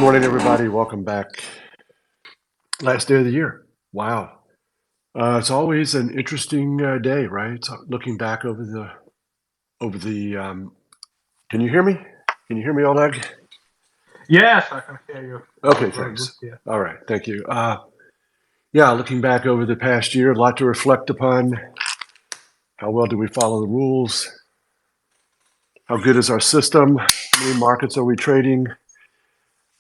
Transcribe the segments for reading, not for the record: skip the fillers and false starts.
morning, everybody. Welcome back. Last day of the year. Wow. It's always an interesting day, right? So looking back over the. Can you hear me? Can you hear me, Oleg? Yes, I can hear you. Okay, Very good thanks. here. All right, thank you. Yeah, looking back over the past year, a lot to reflect upon. How well do we follow the rules? How good is our system? How many markets are we trading?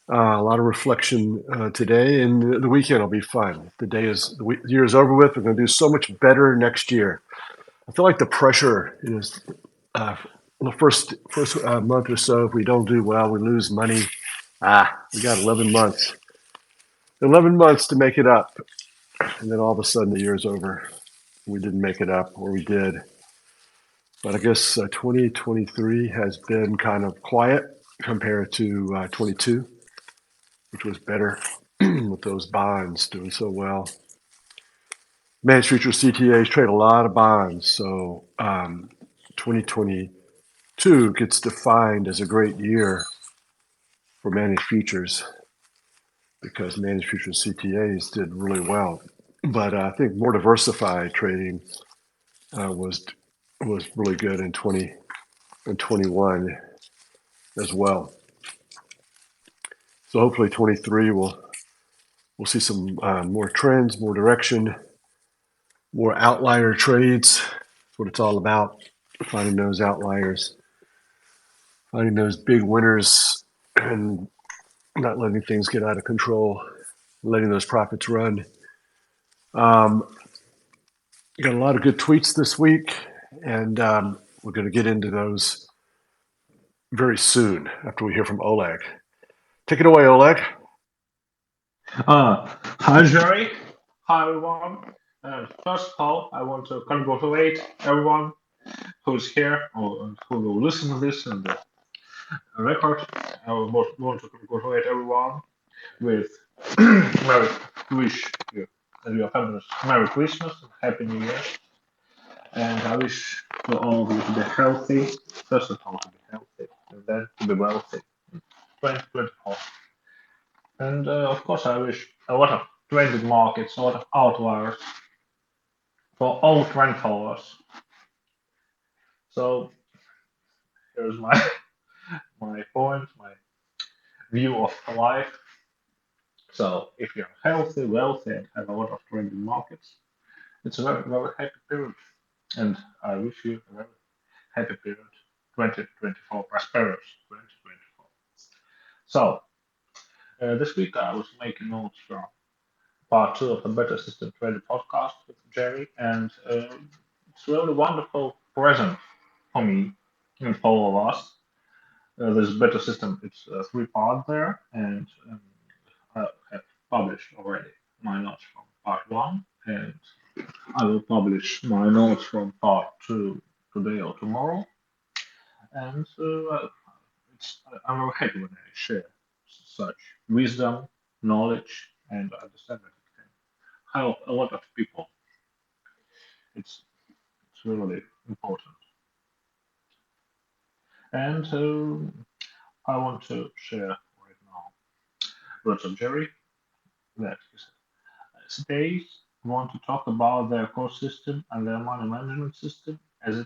A lot of reflection today, and the weekend will be fun. The year is over with. We're going to do so much better next year. I feel like the pressure is uh, the first month or so. If we don't do well, we lose money. We got 11 months. 11 months to make it up, and then all of a sudden the year's over. We didn't make it up, or we did. But I guess 2023 has been kind of quiet compared to 22, which was better with those bonds doing so well. Managed futures CTAs trade a lot of bonds, so 2022 gets defined as a great year for managed futures because managed futures CTAs did really well. But I think more diversified trading was really good in 20 and 21 as well. So hopefully 23 we'll see some more trends, more direction, more outlier trades. That's what it's all about. Finding those outliers, finding those big winners, and not letting things get out of control, letting those profits run. Um, got a lot of good tweets this week, and we're going to get into those very soon after we hear from Oleg. Take it away, Oleg. Hi, Jerry. Hi, everyone. First of all, I want to congratulate everyone who's here or who will listen to this and the record. I want to congratulate everyone with Merry wish you and your families Merry Christmas and Happy New Year. And I wish to all of you to be healthy. First of all, to be healthy, and then to be wealthy in 2024. And of course, I wish a lot of traded markets, a lot of outliers for all trend followers. So here's my my point, my view of life. So if you're healthy, wealthy, and have a lot of traded markets, it's a very very happy period. And I wish you a very happy period, 2024, prosperous 2024. So this week I was making notes from part two of the Better System Trader podcast with Jerry, and it's really wonderful present for me and for all of us. This Better System, it's three-part there, and I have published already my notes from part one, and I will publish my notes from part two today or tomorrow. And I'm very happy when I share such wisdom, knowledge, and understanding help a lot of people. It's it's really important. And I want to share right now words of Jerry that he said. They want to talk about their core system and their money management system as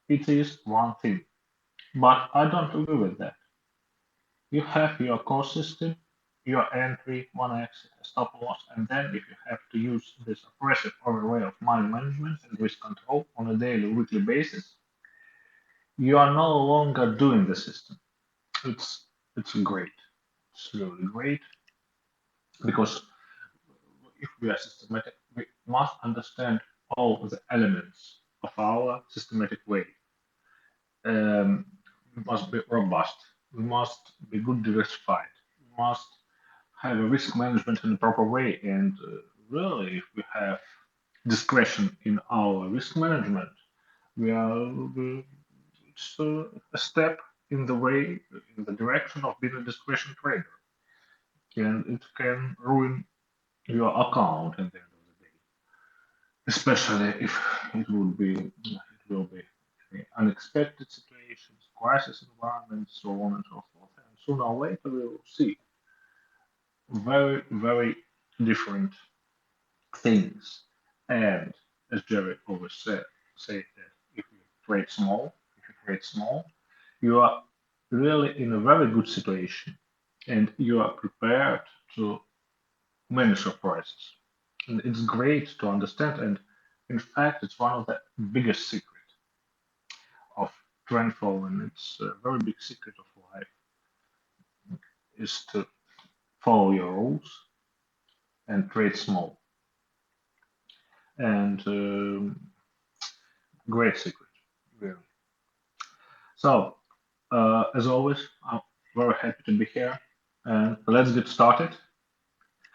it is one thing. But I don't agree with that. You have your core system, your entry, 1x, stop loss, and then if you have to use this oppressive overlay of money management and risk control on a daily, weekly basis, you are no longer doing the system. It's great. It's really great because if we are systematic, we must understand all the elements of our systematic way. We must be robust. We must be good diversified. We must have a risk management in the proper way. And really, if we have discretion in our risk management, we are it's a step in the way, in the direction of being a discretion trader. And it can ruin your account at the end of the day, especially if it will be unexpected situations, crisis environments, so on and so forth. And sooner or later we will see. very, very different things. And as Jerry always say that if you trade small, you are really in a very good situation, and you are prepared to many surprises. And it's great to understand, and in fact, it's one of the biggest secrets of trend following. It's a very big secret of life is to follow your rules and trade small. And great secret, really. So, as always, I'm very happy to be here, and let's get started.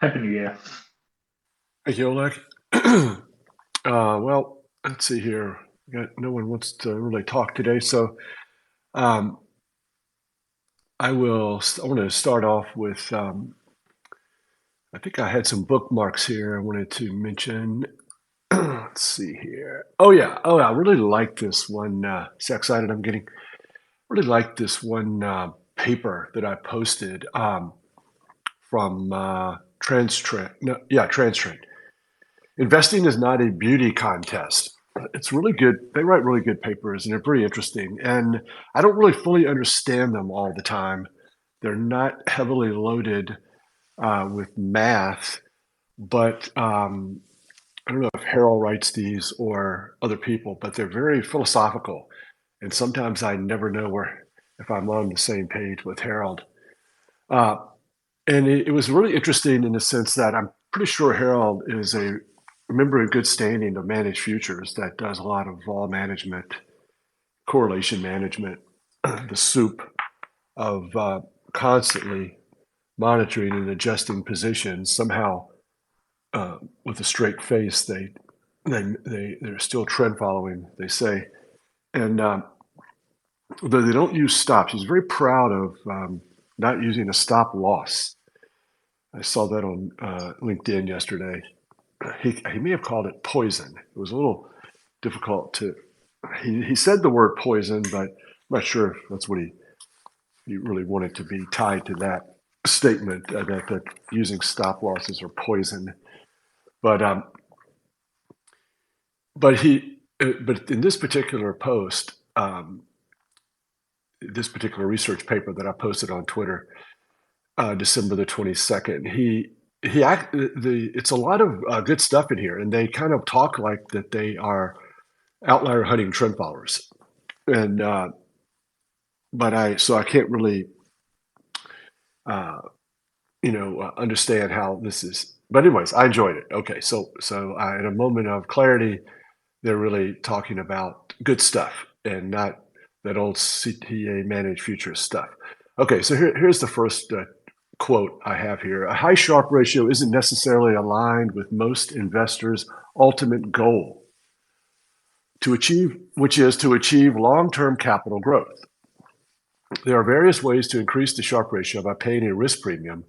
Happy New Year! Thank you, Oleg. Well, let's see here. No one wants to really talk today, so um, I will. I want to start off with. I think I had some bookmarks here. I wanted to mention. Let's see here. Oh yeah. Oh, I really like this one. So excited I'm getting. Really like this one paper that I posted from TransTrend. No, yeah, TransTrend. Investing is not a beauty contest. It's really good. They write really good papers and they're pretty interesting. And I don't really fully understand them all the time. They're not heavily loaded with math, but I don't know if Harold writes these or other people, but they're very philosophical. And sometimes I never know where if I'm on the same page with Harold. Uh, and it was really interesting in the sense that I'm pretty sure Harold is a member in good standing of Managed Futures that does a lot of vol management, correlation management, the soup of constantly monitoring and adjusting positions. Somehow, with a straight face, they're still trend following. They say, and though they don't use stops, he's very proud of not using a stop loss. I saw that on LinkedIn yesterday. He may have called it poison. It was a little difficult to. He said the word poison, but I'm not sure if that's what he really wanted to be tied to that statement that using stop losses are poison. But but in this particular post, this particular research paper that I posted on Twitter, December the 22nd, it's a lot of good stuff in here, and they kind of talk like that they are outlier hunting trend followers, and I can't really uh, understand how this is. But anyways, I enjoyed it. Okay, in a moment of clarity, they're really talking about good stuff and not that old CTA managed futures stuff. Okay, so here's the first quote I have here. A high Sharpe ratio isn't necessarily aligned with most investors' ultimate goal which is to achieve long-term capital growth. There are various ways to increase the Sharpe ratio by paying a risk premium.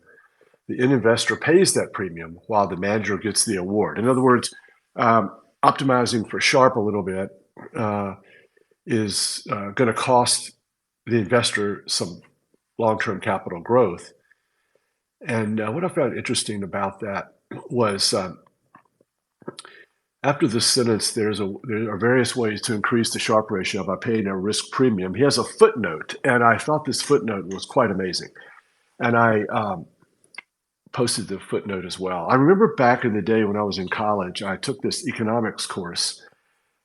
The end investor pays that premium while the manager gets the award. In other words, optimizing for Sharpe a little bit is going to cost the investor some long-term capital growth. And what I found interesting about that was after this sentence, there are various ways to increase the Sharpe ratio by paying a risk premium. He has a footnote, and I thought this footnote was quite amazing. And I posted the footnote as well. I remember back in the day when I was in college, I took this economics course,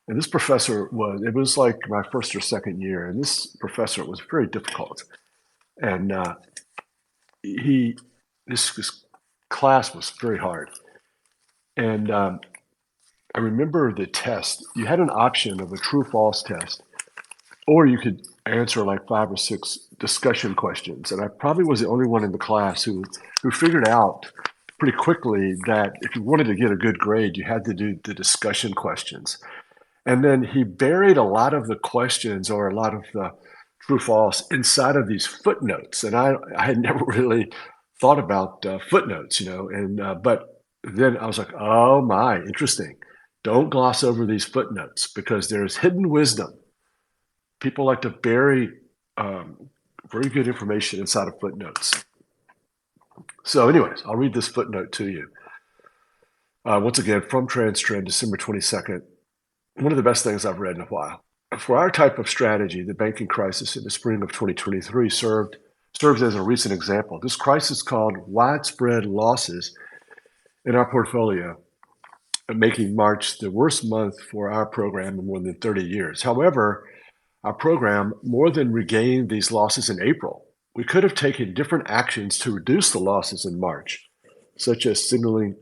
and this professor it was like my first or second year, and this professor was very difficult. And this class was very hard. And I remember the test. You had an option of a true false test, or you could answer like 5 or 6 discussion questions. And I probably was the only one in the class who figured out pretty quickly that if you wanted to get a good grade, you had to do the discussion questions. And then he buried a lot of the questions or a lot of the true false inside of these footnotes. And I had never really thought about footnotes, and but then I was like, oh my, interesting. Don't gloss over these footnotes because there's hidden wisdom. People like to bury very good information inside of footnotes. So, anyways, I'll read this footnote to you. Once again, from TransTrend, December 22nd. One of the best things I've read in a while. For our type of strategy, the banking crisis in the spring of 2023 serves as a recent example. This crisis caused widespread losses in our portfolio, making March the worst month for our program in more than 30 years. However, our program more than regained these losses in April. We could have taken different actions to reduce the losses in March, such as significantly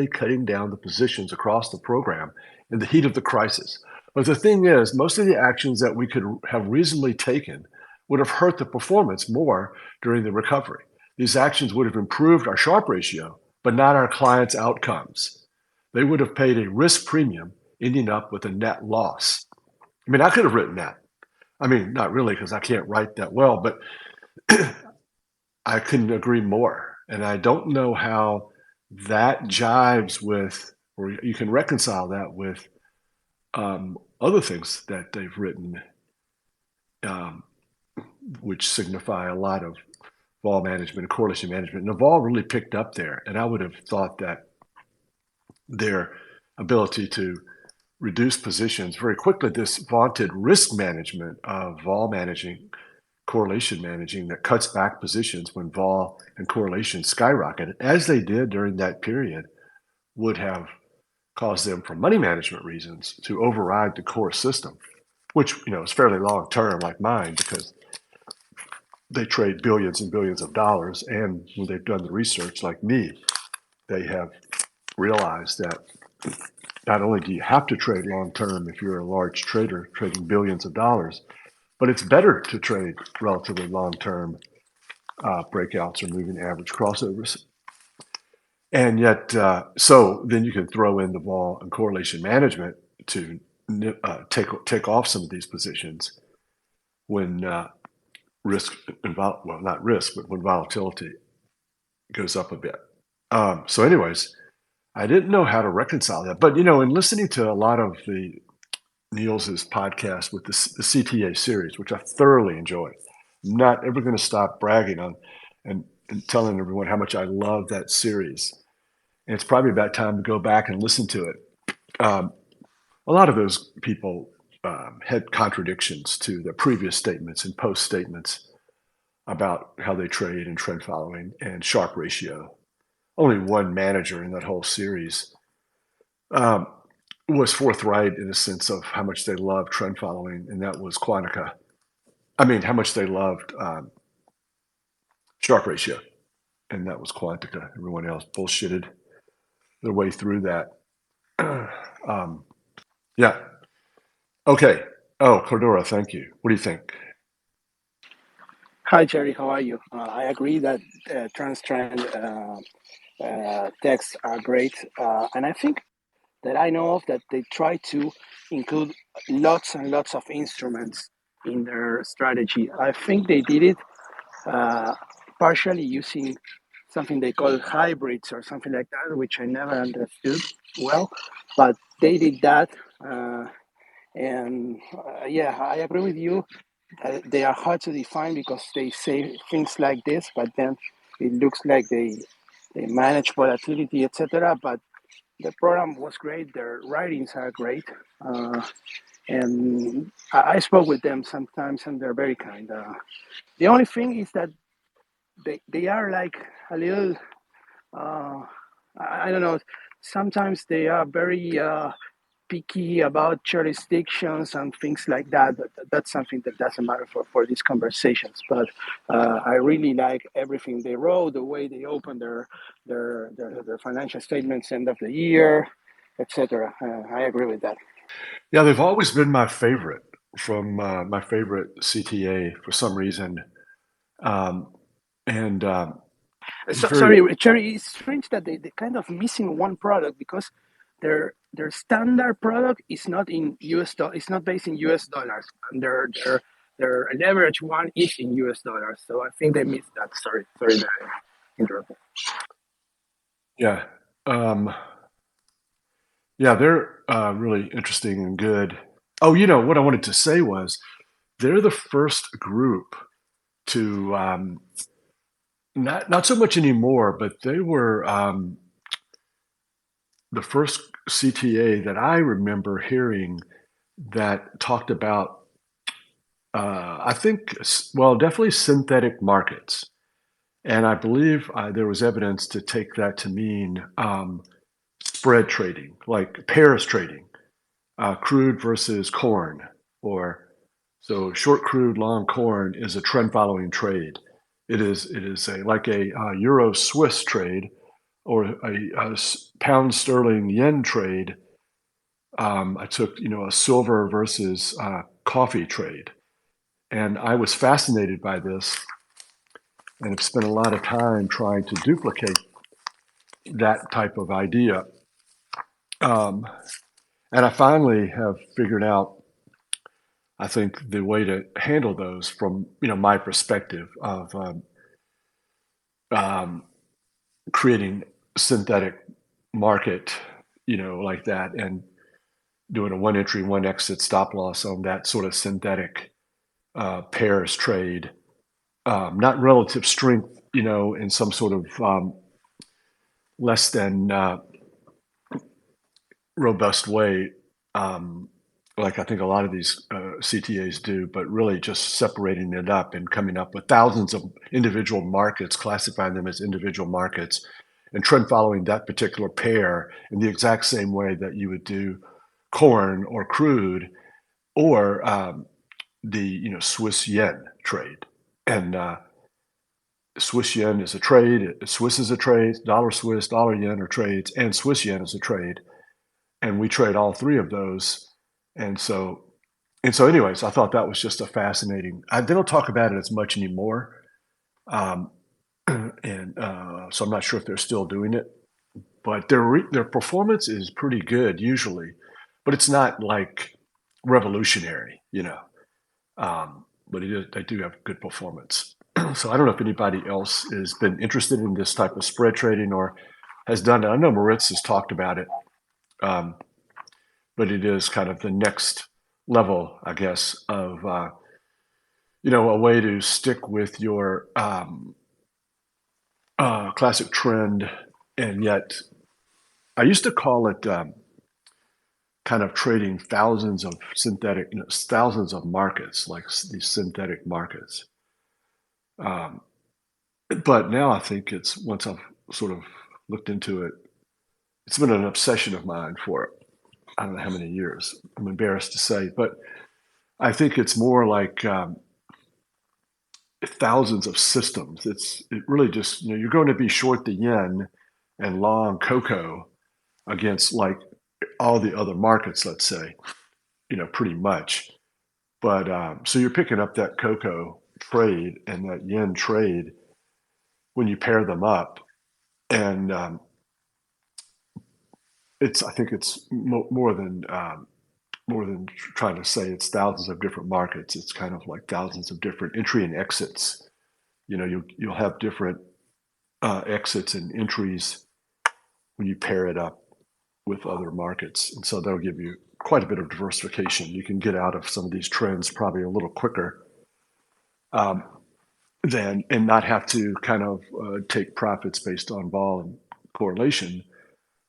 cutting down the positions across the program in the heat of the crisis. But the thing is, most of the actions that we could have reasonably taken would have hurt the performance more during the recovery. These actions would have improved our Sharpe ratio, but not our clients' outcomes. They would have paid a risk premium, ending up with a net loss. I mean, I could have written that. I mean, not really, because I can't write that well, but I couldn't agree more. And I don't know how that jives with, or you can reconcile that with other things that they've written, um, which signify a lot of vol management and correlation management. And the vol really picked up there. And I would have thought that their ability to reduce positions very quickly, this vaunted risk management of vol managing, correlation managing that cuts back positions when vol and correlation skyrocketed, as they did during that period, would have caused them, for money management reasons, to override the core system, which is fairly long term, like mine, because they trade billions and billions of dollars, and when they've done the research, like me, they have realized that not only do you have to trade long term if you're a large trader trading billions of dollars, but it's better to trade relatively long term breakouts or moving average crossovers. And yet, so then you can throw in the vol and correlation management to take off some of these positions when risk, well, not risk, but when volatility goes up a bit. So, anyways, I didn't know how to reconcile that. But, in listening to a lot of the Niels's podcast with the CTA series, which I thoroughly enjoy, I'm not ever going to stop bragging on and telling everyone how much I love that series. And it's probably about time to go back and listen to it. Um, a lot of those people had contradictions to their previous statements and post statements about how they trade and trend following and Sharpe ratio. Only one manager in that whole series um, was forthright in the sense of how much they loved trend following, and that was Quantica. I mean, how much they loved Sharpe ratio, and that was Quantica. Everyone else bullshitted their way through that. um, yeah. Okay. Oh, Cordora, thank you. What do you think? Hi, Jerry. How are you? I agree that trans-trend texts are great, and I think that I know of that they try to include lots and lots of instruments in their strategy. I think they did it uh, partially using something they call hybrids or something like that, which I never understood well, but they did that. And yeah, I agree with you. They are hard to define because they say things like this, but then it looks like they manage volatility, etc. But the program was great. Their writings are great, and I spoke with them sometimes, and they're very kind. The only thing is that they are like a little. Uh, I don't know. Sometimes they are very picky about jurisdictions and things like that. That's something that doesn't matter for these conversations. But I really like everything they wrote, the way they open their financial statements end of the year, etc. I agree with that. Yeah, they've always been my favorite from my favorite CTA for some reason. Um, and So, very, sorry, Cherry. It's strange that they kind of missing one product because their standard product is not in US dollar. It's not based in US dollars, and their leverage one is in US dollars. So I think they missed that. Sorry that I interrupted. yeah. Um, yeah, they're really interesting and good. Oh, what I wanted to say was they're the first group to not so much anymore, but they were the first CTA that I remember hearing that talked about, I think, well, definitely synthetic markets. And I believe there was evidence to take that to mean spread trading, like pairs trading, crude versus corn, or so short crude, long corn is a trend following trade. It is like a euro Swiss trade or a pound sterling yen trade. I took a silver versus coffee trade, and I was fascinated by this, and have spent a lot of time trying to duplicate that type of idea. Um, and I finally have figured out, I think, the way to handle those from my perspective of um, creating synthetic market, like that, and doing a one entry, one exit stop loss on that sort of synthetic pairs trade, not relative strength, in some sort of less than robust way, like I think a lot of these CTAs do, but really just separating it up and coming up with thousands of individual markets, classifying them as individual markets, and trend following that particular pair in the exact same way that you would do corn or crude or the Swiss yen trade. And Swiss yen is a trade, Swiss is a trade, dollar Swiss, dollar yen are trades, and Swiss yen is a trade. And we trade all three of those. And so, anyways, I thought that was just a fascinating. They don't talk about it as much anymore, um, and so I'm not sure if they're still doing it. But their performance is pretty good usually, but it's not like revolutionary, but they do have good performance. So I don't know if anybody else has been interested in this type of spread trading or has done it. I know Moritz has talked about it, but it is kind of the next level, I guess, of a way to stick with your classic trend, and yet I used to call it kind of trading thousands of synthetic, thousands of markets, like these synthetic markets. Um, but now I think it's once I've sort of looked into it, it's been an obsession of mine for I don't know how many years. I'm embarrassed to say, but I think it's more like thousands of systems. It really just you're going to be short the yen and long cocoa against like all the other markets, let's say, pretty much. But so you're picking up that cocoa trade and that yen trade when you pair them up, and it's I think it's more than trying to say it's thousands of different markets. It's kind of like thousands of different entry and exits. You'll have different exits and entries when you pair it up with other markets, and so that'll give you quite a bit of diversification. You can get out of some of these trends probably a little quicker um, than and not have to kind of take profits based on vol and correlation,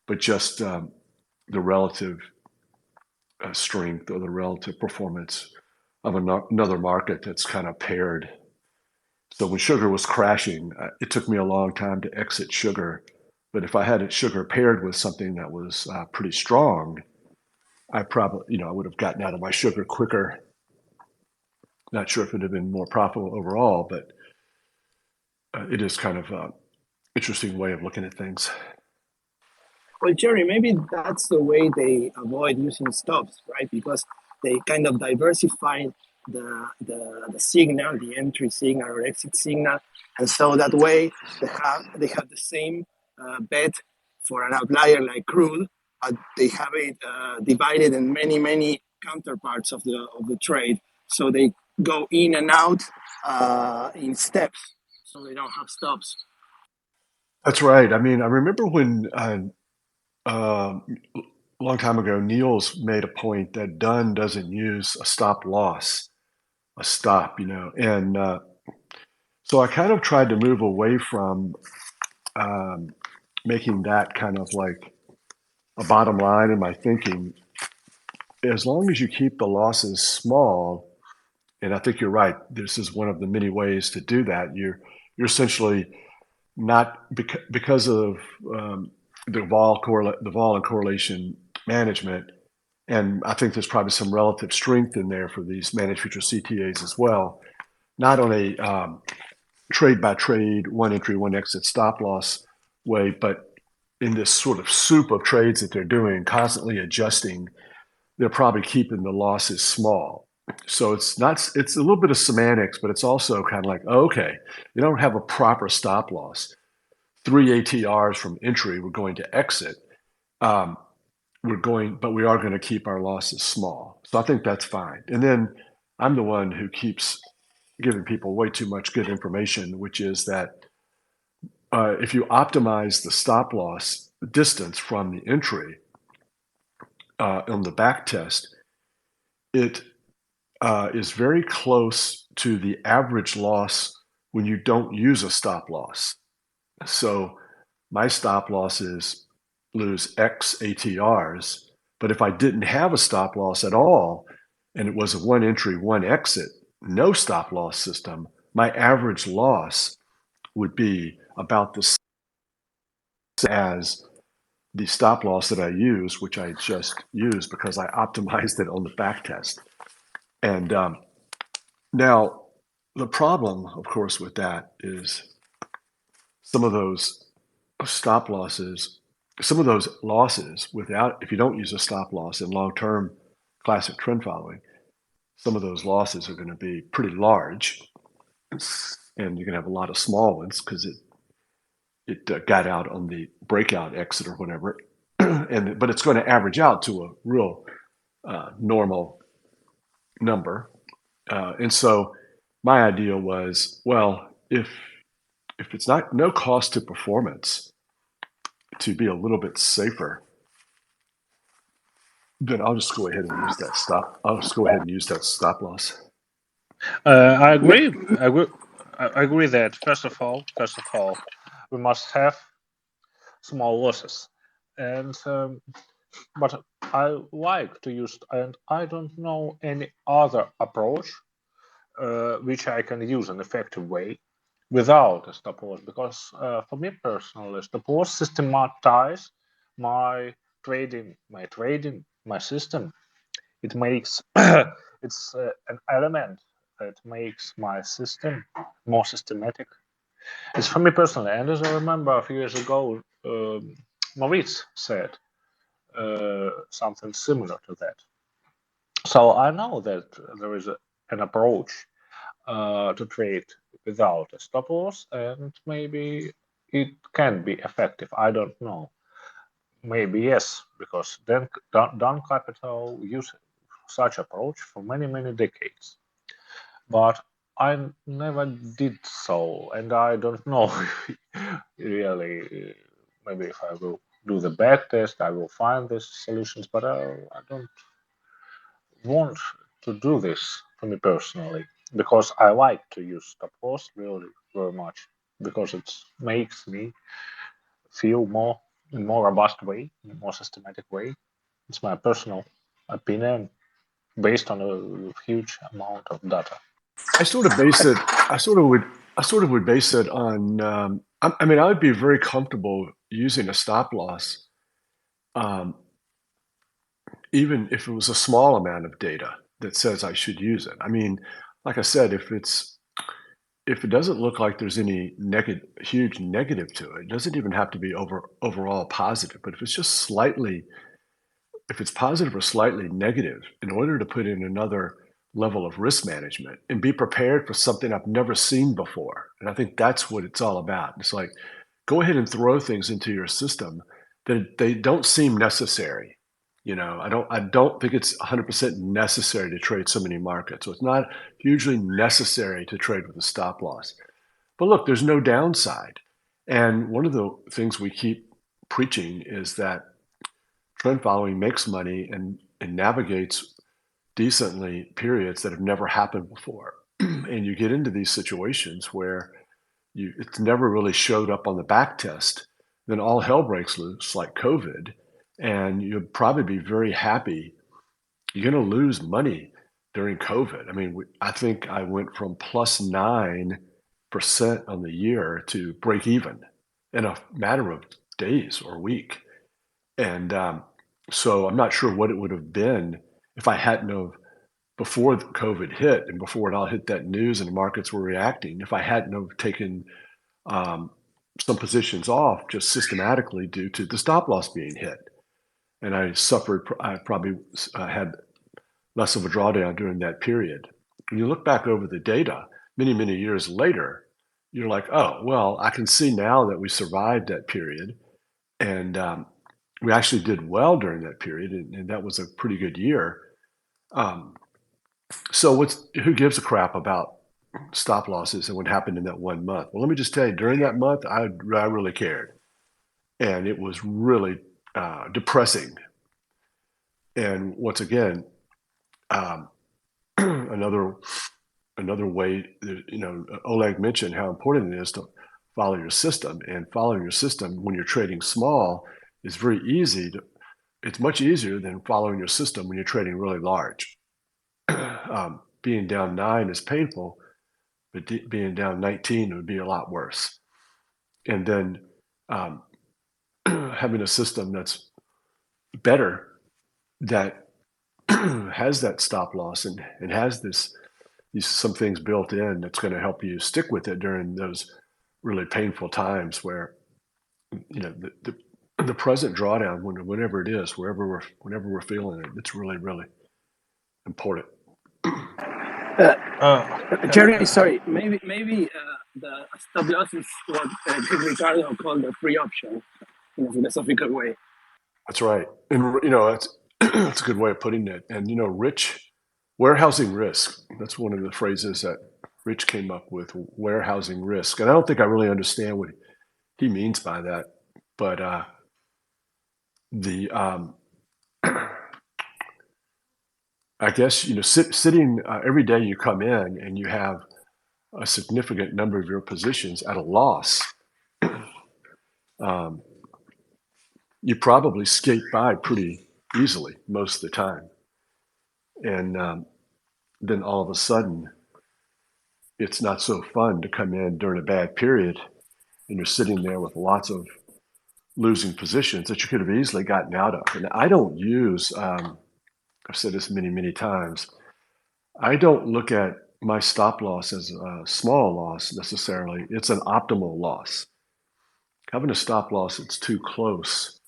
but just the relative strength or the relative performance of another market that's kind of paired. So when sugar was crashing, it took me a long time to exit sugar. But if I had sugar paired with something that was pretty strong, I probably, I would have gotten out of my sugar quicker. Not sure if it would have been more profitable overall, but it is kind of an interesting way of looking at things. Well, Jerry, maybe that's the way they avoid using stops, right? Because they kind of diversify the signal, the entry signal or exit signal, and so that way they have the same bet for an outlier like crude, but they have it divided in many counterparts of the trade, so they go in and out in steps, so they don't have stops. That's right. I mean, I remember when a long time ago, Niels made a point that Dunn doesn't use a stop loss, a stop, and So I kind of tried to move away from making that kind of like a bottom line in my thinking. As long as you keep the losses small, and I think you're right, this is one of the many ways to do that. You're essentially not because of the vol and correlation management, and I think there's probably some relative strength in there for these managed future CTAs as well. Not on a trade by trade, one entry, one exit stop loss way, but in this sort of soup of trades that they're doing, constantly adjusting, they're probably keeping the losses small. So it's a little bit of semantics, but it's also kind of like, oh, okay, you don't have a proper stop loss. 3 ATRs from entry, we're going to exit. But we are going to keep our losses small. So I think that's fine. And then I'm the one who keeps giving people way too much good information, which is that if you optimize the stop loss distance from the entry on the back test, it is very close to the average loss when you don't use a stop loss. So my stop loss is lose X ATRs, but if I didn't have a stop loss at all, and it was a one entry, one exit, no stop loss system, my average loss would be about the same as the stop loss that I use, which I just used because I optimized it on the back test. And now the problem, of course, with that is some of those stop losses, some of those losses without, if you don't use a stop loss in long-term classic trend following, some of those losses are going to be pretty large, and you're going to have a lot of small ones because it got out on the breakout exit or whatever, but it's going to average out to a real normal number. And so my idea was, well, if it's not no cost to performance to be a little bit safer, then I'll just go ahead and use that stop. I'll just go ahead and use that stop loss. I agree. I agree that first of all, we must have small losses, and but I like to use, and I don't know any other approach which I can use in effective way without a stop loss, because for me personally, stop loss systematize my trading, my system. It makes it's an element that makes my system more systematic. It's for me personally, and as I remember a few years ago, Maurice said something similar to that. So I know that there is an approach to trade without a stop loss, and maybe it can be effective. I don't know. Maybe yes, because then Down Capital used such approach for many decades. But I never did so, and I don't know really. Maybe if I will do the back test, I will find these solutions. But I don't want to do this for me personally, because I like to use stop loss really very much, because it makes me feel more in more robust way, in a more systematic way. It's my personal opinion based on a huge amount of data. I sort of base it. I sort of would base it on. I mean, I would be very comfortable using a stop loss, um, even if it was a small amount of data that says I should use it. I mean, like I said, if it doesn't look like there's any huge negative to it, it doesn't even have to be overall positive. But if it's just slightly, if it's positive or slightly negative, in order to put in another level of risk management and be prepared for something I've never seen before. And I think that's what it's all about. It's like, go ahead and throw things into your system that they don't seem necessary. I don't think it's 100% necessary to trade so many markets. So it's not hugely necessary to trade with a stop loss. But look, there's no downside. And one of the things we keep preaching is that trend following makes money and navigates decently periods that have never happened before. And you get into these situations where it's never really showed up on the back test. Then all hell breaks loose, like COVID, and you'd probably be very happy. You're going to lose money during COVID. I mean, I think I went from plus 9% on the year to break even in a matter of days or week. And so I'm not sure what it would have been if I hadn't have, before COVID hit and before it all hit that news and the markets were reacting, if I hadn't have taken um, some positions off just systematically due to the stop loss being hit. And I probably had less of a drawdown during that period. When you look back over the data many, many years later, you're like, oh, well, I can see now that we survived that period. And we actually did well during that period. And that was a pretty good year. Um, so who gives a crap about stop losses and what happened in that 1 month? Well, let me just tell you, during that month, I really cared. And it was really depressing. And once again, um, another way that, Oleg mentioned how important it is to follow your system, and following your system when you're trading small is very easy. It's much easier than following your system when you're trading really large. Being down 9 is painful, but being down 19 would be a lot worse. And then um, having a system that's better, that has that stop loss and has some things built in that's going to help you stick with it during those really painful times where the present drawdown, whenever it is, whenever we're feeling it, it's really, really important. Uh, Jerry, sorry, maybe the stop loss is what Ricardo called the free option in a philosophical way. That's right, and that's that's a good way of putting it. And warehousing risk. That's one of the phrases that Rich came up with, warehousing risk. And I don't think I really understand what he means by that, but the I guess sitting every day you come in and you have a significant number of your positions at a loss. You probably skate by pretty easily most of the time, and then all of a sudden, it's not so fun to come in during a bad period, and you're sitting there with lots of losing positions that you could have easily gotten out of. And I don't use, I've said this many, many times, I don't look at my stop loss as a small loss necessarily. It's an optimal loss. Having a stop loss that's too close,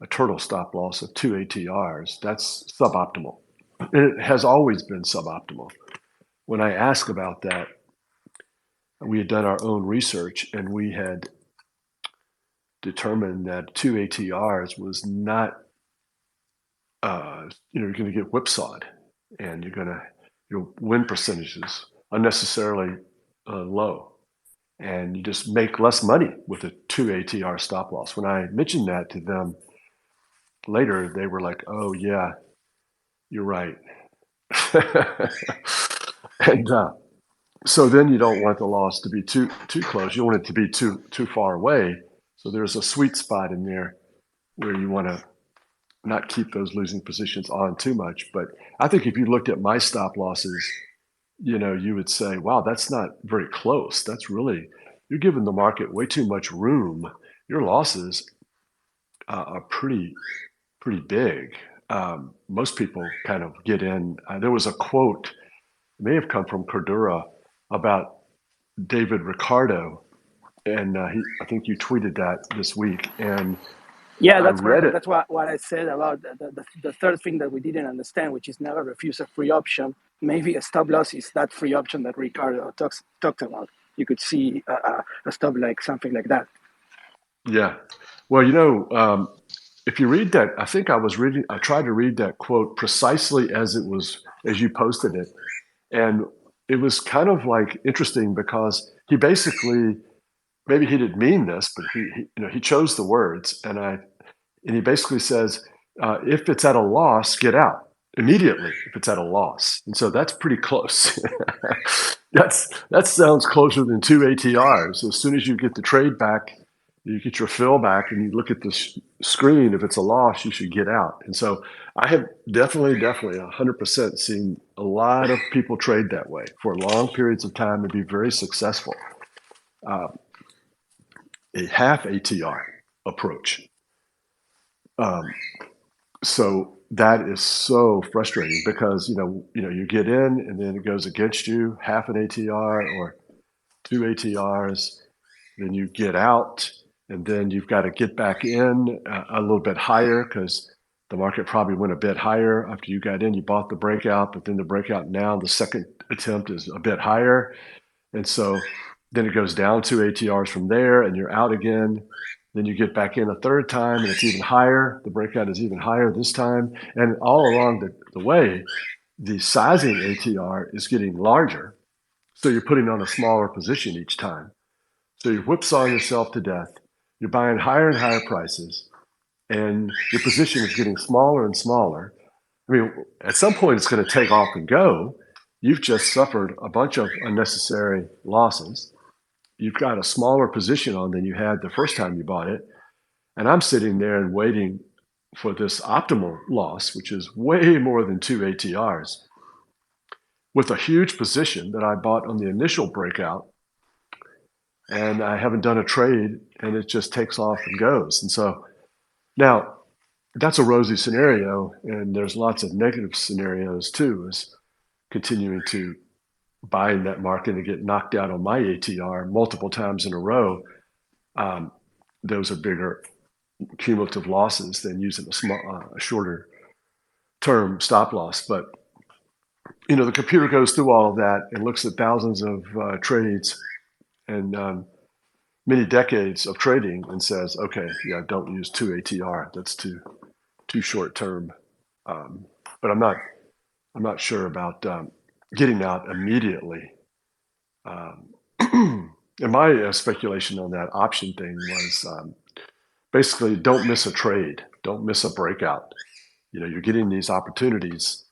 a turtle stop loss of 2 ATRs, that's suboptimal. And it has always been suboptimal. When I ask about that, we had done our own research and we had determined that 2 ATRs was not, you're going to get whipsawed and your win percentages unnecessarily low. And you just make less money with a 2 ATR stop loss. When I mentioned that to them later, they were like, oh, yeah, you're right. And so then you don't want the loss to be too close. You want it to be too far away. So there's a sweet spot in there where you want to not keep those losing positions on too much. But I think if you looked at my stop losses, you would say, wow, that's not very close. You're giving the market way too much room. Your losses are pretty big. Most people kind of get in. There was a quote, it may have come from Cordura, about David Ricardo, and I think you tweeted that this week, and Yeah, I read it. that's what I said about the third thing that we didn't understand, which is never refuse a free option. Maybe a stop loss is that free option that Ricardo talked about. You could see a stop like something like that. Yeah. Well, if you read that, I think I tried to read that quote precisely as you posted it. And it was kind of like interesting because he basically, maybe he didn't mean this, but he chose the words. And he basically says, if it's at a loss, get out. immediately if it's at a loss. And so that's pretty close. That sounds closer than two ATRs. As soon as you get the trade back, you get your fill back, and you look at the screen. If it's a loss, you should get out. And so I have definitely 100% seen a lot of people trade that way for long periods of time and be very successful. Uh, a half ATR approach. Um, so that is so frustrating because you get in and then it goes against you, half an ATR or two ATRs, then you get out and then you've got to get back in a little bit higher because the market probably went a bit higher after you got in. You bought the breakout, but then the breakout now, the second attempt is a bit higher. And so then it goes down two ATRs from there and you're out again. Then you get back in a third time and it's even higher. The breakout is even higher this time. And all along the way, the sizing ATR is getting larger. So you're putting on a smaller position each time. So you're whipsawing yourself to death. You're buying higher and higher prices. And your position is getting smaller and smaller. I mean, at some point it's going to take off and go. You've just suffered a bunch of unnecessary losses. You've got a smaller position on than you had the first time you bought it. And I'm sitting there and waiting for this optimal loss, which is way more than two ATRs, with a huge position that I bought on the initial breakout. And I haven't done a trade and it just takes off and goes. And so now that's a rosy scenario. And there's lots of negative scenarios too, is continuing to buy in that market and get knocked out on my ATR multiple times in a row. Those are bigger cumulative losses than using a shorter term stop loss. But the computer goes through all of that and looks at thousands of trades and many decades of trading and says, okay, yeah, don't use two ATR. That's too short term. But I'm not sure about getting out immediately. And my speculation on that option thing was basically don't miss a trade, don't miss a breakout. You're getting these opportunities,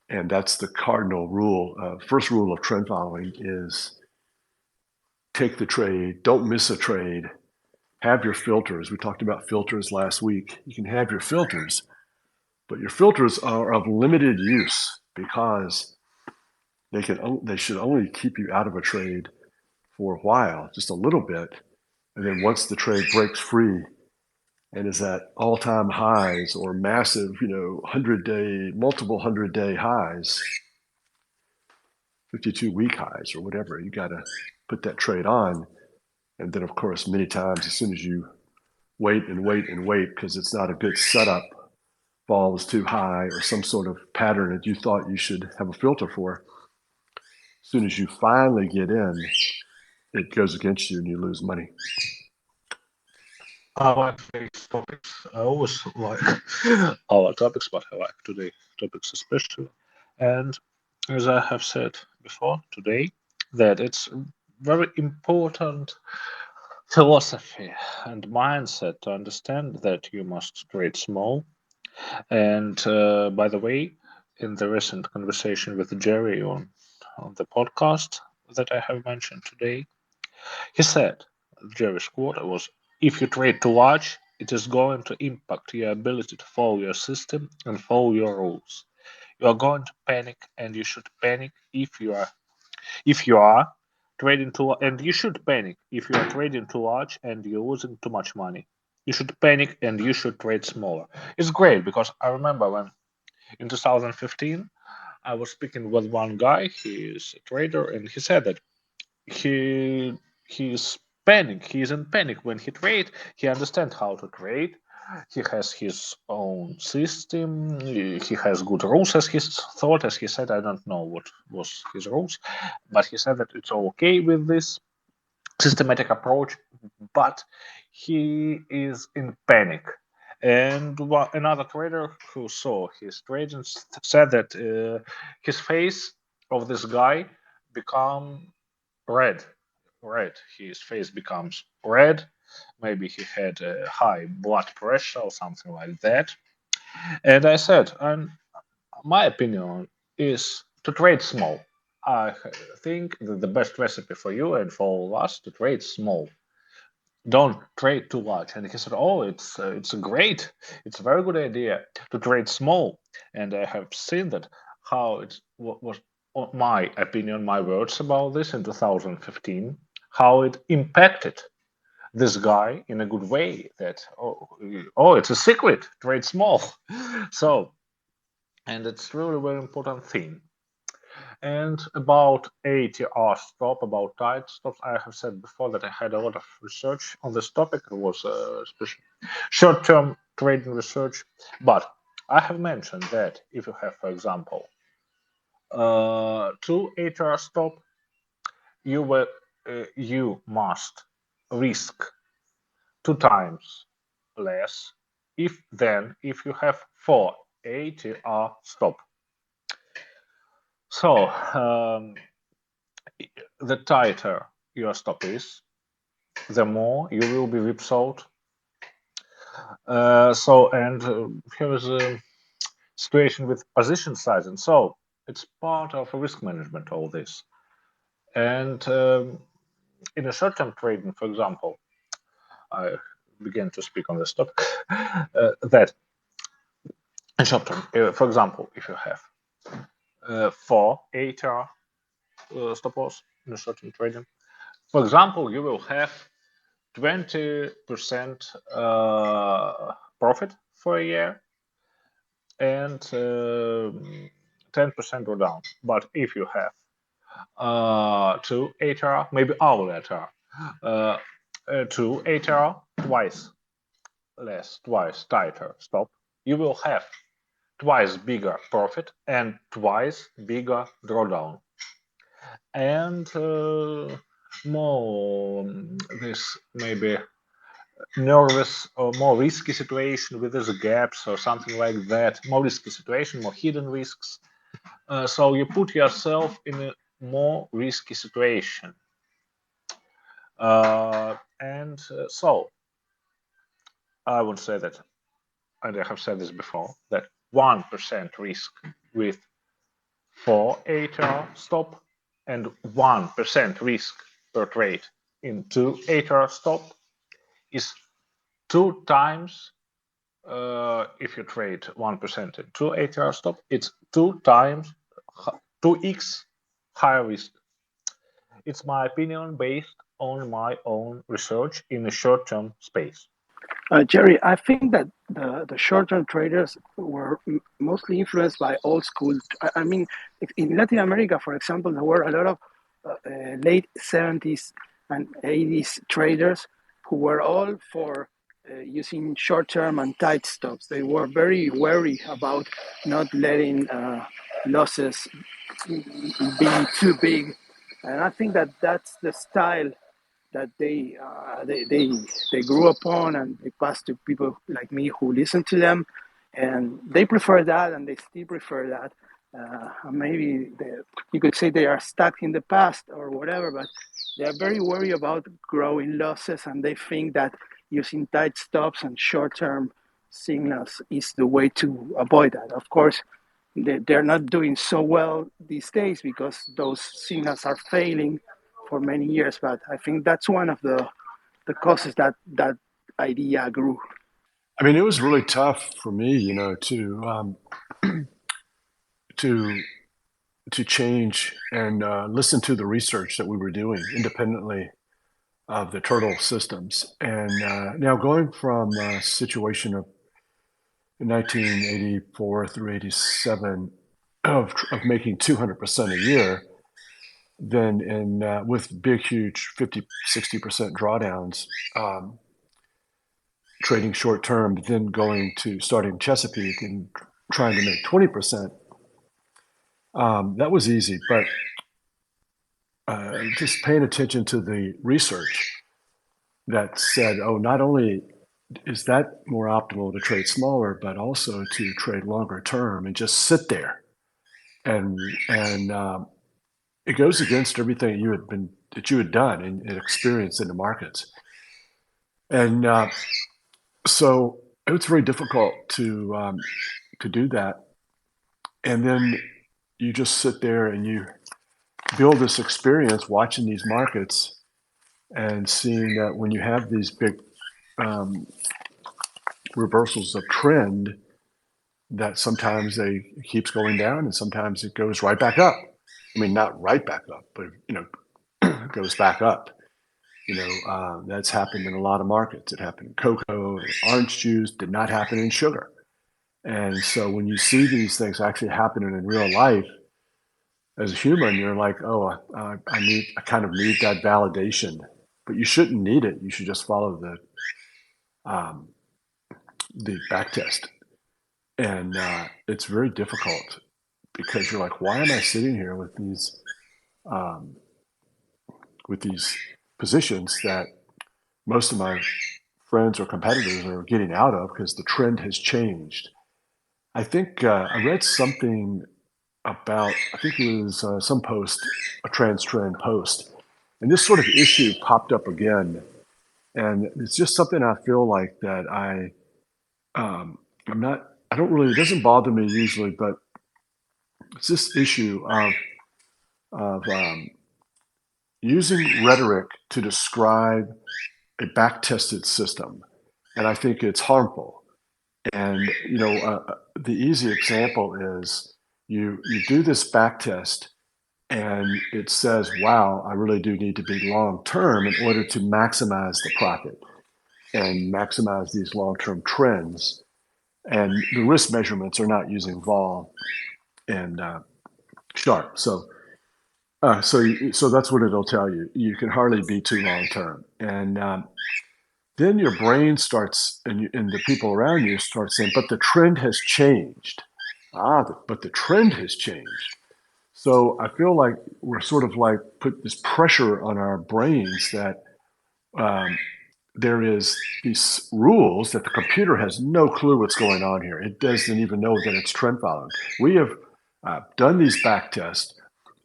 and that's the cardinal rule. First rule of trend following is take the trade, don't miss a trade, have your filters. We talked about filters last week. You can have your filters, but your filters are of limited use because they should only keep you out of a trade for a while, just a little bit, and then once the trade breaks free and is at all-time highs or massive, 100-day, multiple 100-day highs, 52-week highs or whatever, you got to put that trade on. And then, of course, many times, as soon as you wait and wait and wait because it's not a good setup, fall is too high or some sort of pattern that you thought you should have a filter for, as soon as you finally get in, it goes against you and you lose money. I like these topics. I always like our topics, but I like today topics especially. And as I have said before today, that it's very important philosophy and mindset to understand that you must trade small. And by the way, in the recent conversation with Jerry on the podcast that I have mentioned today, he said, Jerry's quote was, if you trade too large, it is going to impact your ability to follow your system and follow your rules. You are going to panic, and you should panic if you are trading too, and you should panic if you are trading too large and you're losing too much money. You should panic and you should trade smaller. It's great because I remember when in 2015 I was speaking with one guy. He is a trader, and he said that he he's panic. He's in panic when he trade. He understands how to trade. He has his own system. He has good rules, as he thought. As he said, I don't know what was his rules, but he said that it's okay with this systematic approach. But he is in panic. And another trader who saw his trading said that his face of this guy become red. Red. His face becomes red. Maybe he had a high blood pressure or something like that. And I said, my opinion is to trade small. I think that the best recipe for you and for all of us to trade small. Don't trade too much. And he said, "Oh, it's a great, it's a very good idea to trade small." And I have seen that how it was my opinion, my words about this in 2015, how it impacted this guy in a good way. That it's a secret, trade small. So, and it's really a very important thing. And about ATR stop, about tight stops, I have said before that I had a lot of research on this topic. It was especially short-term trading research. But I have mentioned that if you have, for example, two ATR stop, you must risk two times less if you have four ATR stop. So the tighter your stop is, the more you will be whipsawed. Here is a situation with position size, and so it's part of risk management. All this, and in a short-term trading, for example, I began to speak on this topic. That in short-term, for example, if you have four ATR stop loss in a short-term trading, for example, you will have 20% profit for a year and 10% go down. But if you have two ATR, maybe our ATR, uh, two ATR, twice less, twice tighter stop, you will have twice bigger profit and twice bigger drawdown. And more this maybe nervous or more risky situation with these gaps or something like that, more risky situation, more hidden risks. So you put yourself in a more risky situation. So I would say that, and I have said this before, that 1% risk with 4 ATR stop and 1% risk per trade in 2 ATR stop is two times. If you trade 1% in 2 ATR stop, it's two times 2x higher risk. It's my opinion based on my own research in the short-term space. Jerry, I think that the short-term traders were mostly influenced by old school. I mean, in Latin America, for example, there were a lot of late 70s and 80s traders who were all for using short-term and tight stops. They were very wary about not letting losses be too big. And I think that that's the style that they grew upon and they passed to people like me who listen to them, and they prefer that and they still prefer that. Maybe you could say they are stuck in the past or whatever, but they are very worried about growing losses, and they think that using tight stops and short-term signals is the way to avoid that. Of course, they're not doing so well these days because those signals are failing for many years. But I think that's one of the causes that that idea grew. I mean, it was really tough for me, to to change and listen to the research that we were doing independently of the turtle systems. And now going from a situation of 1984 through 87 of making 200% a year, then in with big, huge 50, 60% drawdowns, trading short term, then going to starting Chesapeake and trying to make 20%. That was easy, but just paying attention to the research that said, oh, not only is that more optimal to trade smaller, but also to trade longer term and just sit there. And it goes against everything that you had done and experienced in the markets. And so it was very difficult to do that. And then you just sit there and you build this experience watching these markets and seeing that when you have these big reversals of trend, that sometimes they keeps going down and sometimes it goes right back up. I mean, not right back up, but it goes back up. That's happened in a lot of markets. It happened in cocoa, and orange juice. Did not happen in sugar. And so when you see these things actually happening in real life, as a human, you're like, oh, I kind of need that validation, but you shouldn't need it. You should just follow the back test. And it's very difficult because you're like, why am I sitting here um, with these positions that most of my friends or competitors are getting out of because the trend has changed. I think I read something about, I think it was some post, a trans trend post, and this sort of issue popped up again. And it's just something I feel like that I'm not, I don't really, it doesn't bother me usually, but it's this issue of using rhetoric to describe a back tested system. And I think it's harmful. And the easy example is you do this back test, and it says, "Wow, I really do need to be long term in order to maximize the profit and maximize these long term trends." And the risk measurements are not using vol and sharp. So that's what it'll tell you. You can hardly be too long term, and then your brain starts, and the people around you start saying, but the trend has changed. But the trend has changed. So I feel like we're sort of like put this pressure on our brains that um, there is these rules that the computer has no clue what's going on here. It doesn't even know that it's trend following. We have done these back tests,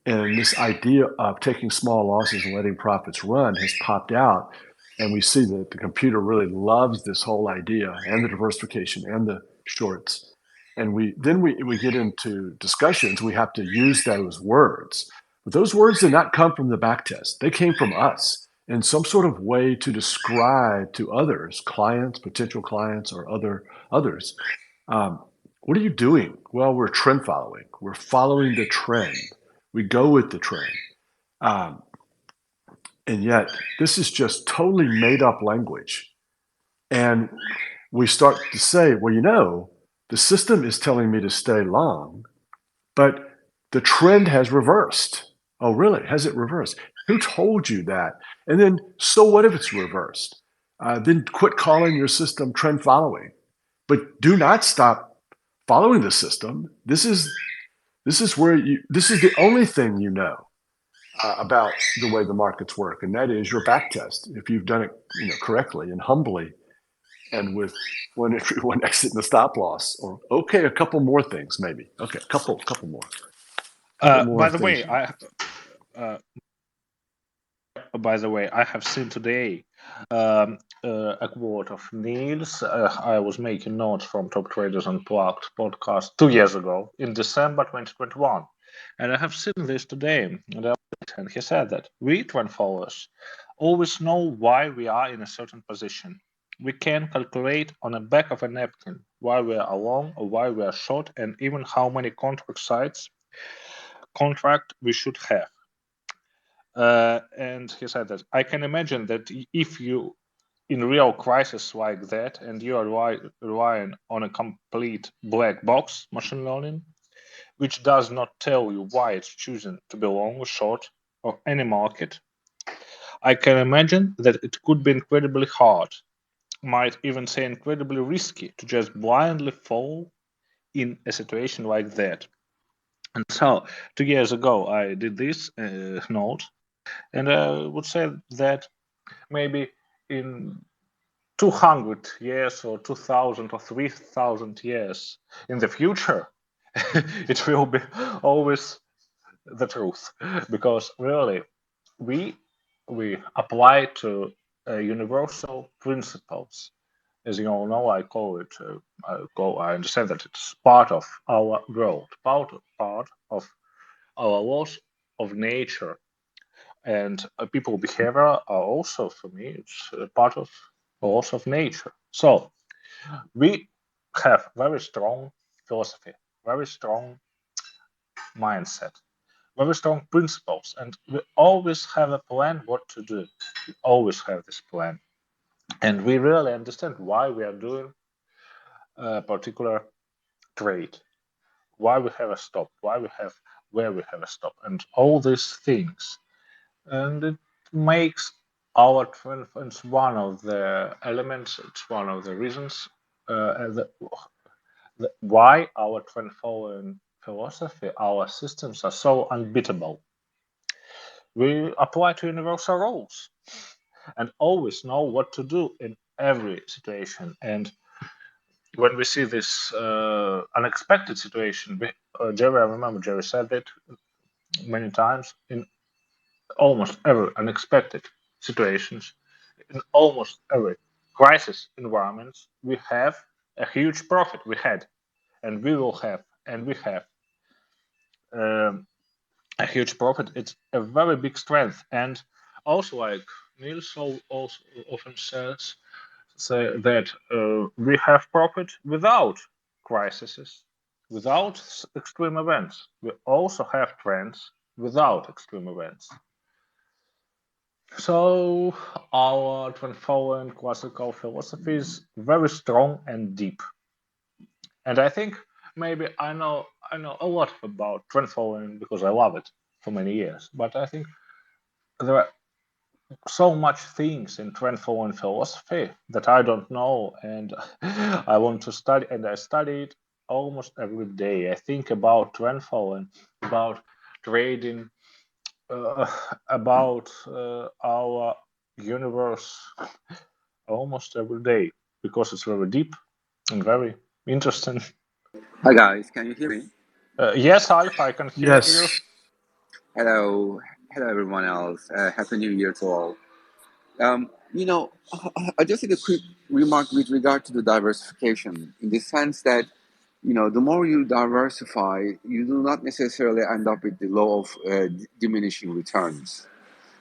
and this idea of taking small losses and letting profits run has popped out. And we see that the computer really loves this whole idea and the diversification and the shorts. And we get into discussions, we have to use those words. But those words did not come from the back test. They came from us in some sort of way to describe to others, clients, potential clients, or others. What are you doing? Well, we're trend following. We're following the trend. We go with the trend. Um, and yet, this is just totally made up language. And we start to say, well, the system is telling me to stay long, but the trend has reversed. Oh, really? Has it reversed? Who told you that? And then, so what if it's reversed? Then quit calling your system trend following, but do not stop following the system. This is the only thing you know about the way the markets work, and that is your back test. If you've done it, correctly and humbly, and with one entry, one exit, and a stop loss, or okay, a couple more things, maybe. Okay, a couple more By the things. way, uh, I have seen today a quote of Niels. I was making notes from Top Traders Unplugged podcast 2 years ago in December 2021. And I have seen this today. And he said that we, trend followers, always know why we are in a certain position. We can calculate on the back of a napkin why we are long or why we are short, and even how many contract we should have. And he said that I can imagine that if you in real crisis like that and you are relying on a complete black box machine learning, which does not tell you why it's choosing to be long or short or any market, I can imagine that it could be incredibly hard, might even say incredibly risky, to just blindly fall in a situation like that. And so 2 years ago, I did this note, and I would say that maybe in 200 years or 2000 or 3000 years in the future, it will be always the truth, because really we apply to universal principles As you all know, I call it. I understand that it's part of our world, part of our laws of nature, and people behavior are also for me. It's part of laws of nature. So we have very strong philosophy, very strong mindset, very strong principles, and we always have a plan what to do. We always have this plan, and we really understand why we are doing a particular trade, why we have a stop, why we have where we have a stop, and all these things. And it makes our trend. It's one of the elements. It's one of the reasons why our trend following philosophy, our systems are so unbeatable. We apply to universal rules and always know what to do in every situation. And when we see this unexpected situation, Jerry, I remember Jerry said that many times in almost every unexpected situations, in almost every crisis environments, we have a huge profit. We had, and we will have, and we have um, a huge profit. It's a very big strength, and also like Niels also often says, say that we have profit without crises, without extreme events. We also have trends without extreme events. So our transforming classical philosophy is very strong and deep. And I think maybe I know a lot about transforming because I love it for many years. But I think there are so much things in transforming philosophy that I don't know, and I want to study, and I study it almost every day. I think about transforming, about trading, uh, about our universe almost every day because it's very deep and very interesting. Hi guys, can you hear me? Yes, Alf, I can hear you. Yes. Hello, hello everyone else. Happy New Year to all. You know, I just did a quick remark with regard to the diversification, in the sense that the more you diversify, you do not necessarily end up with the law of diminishing returns.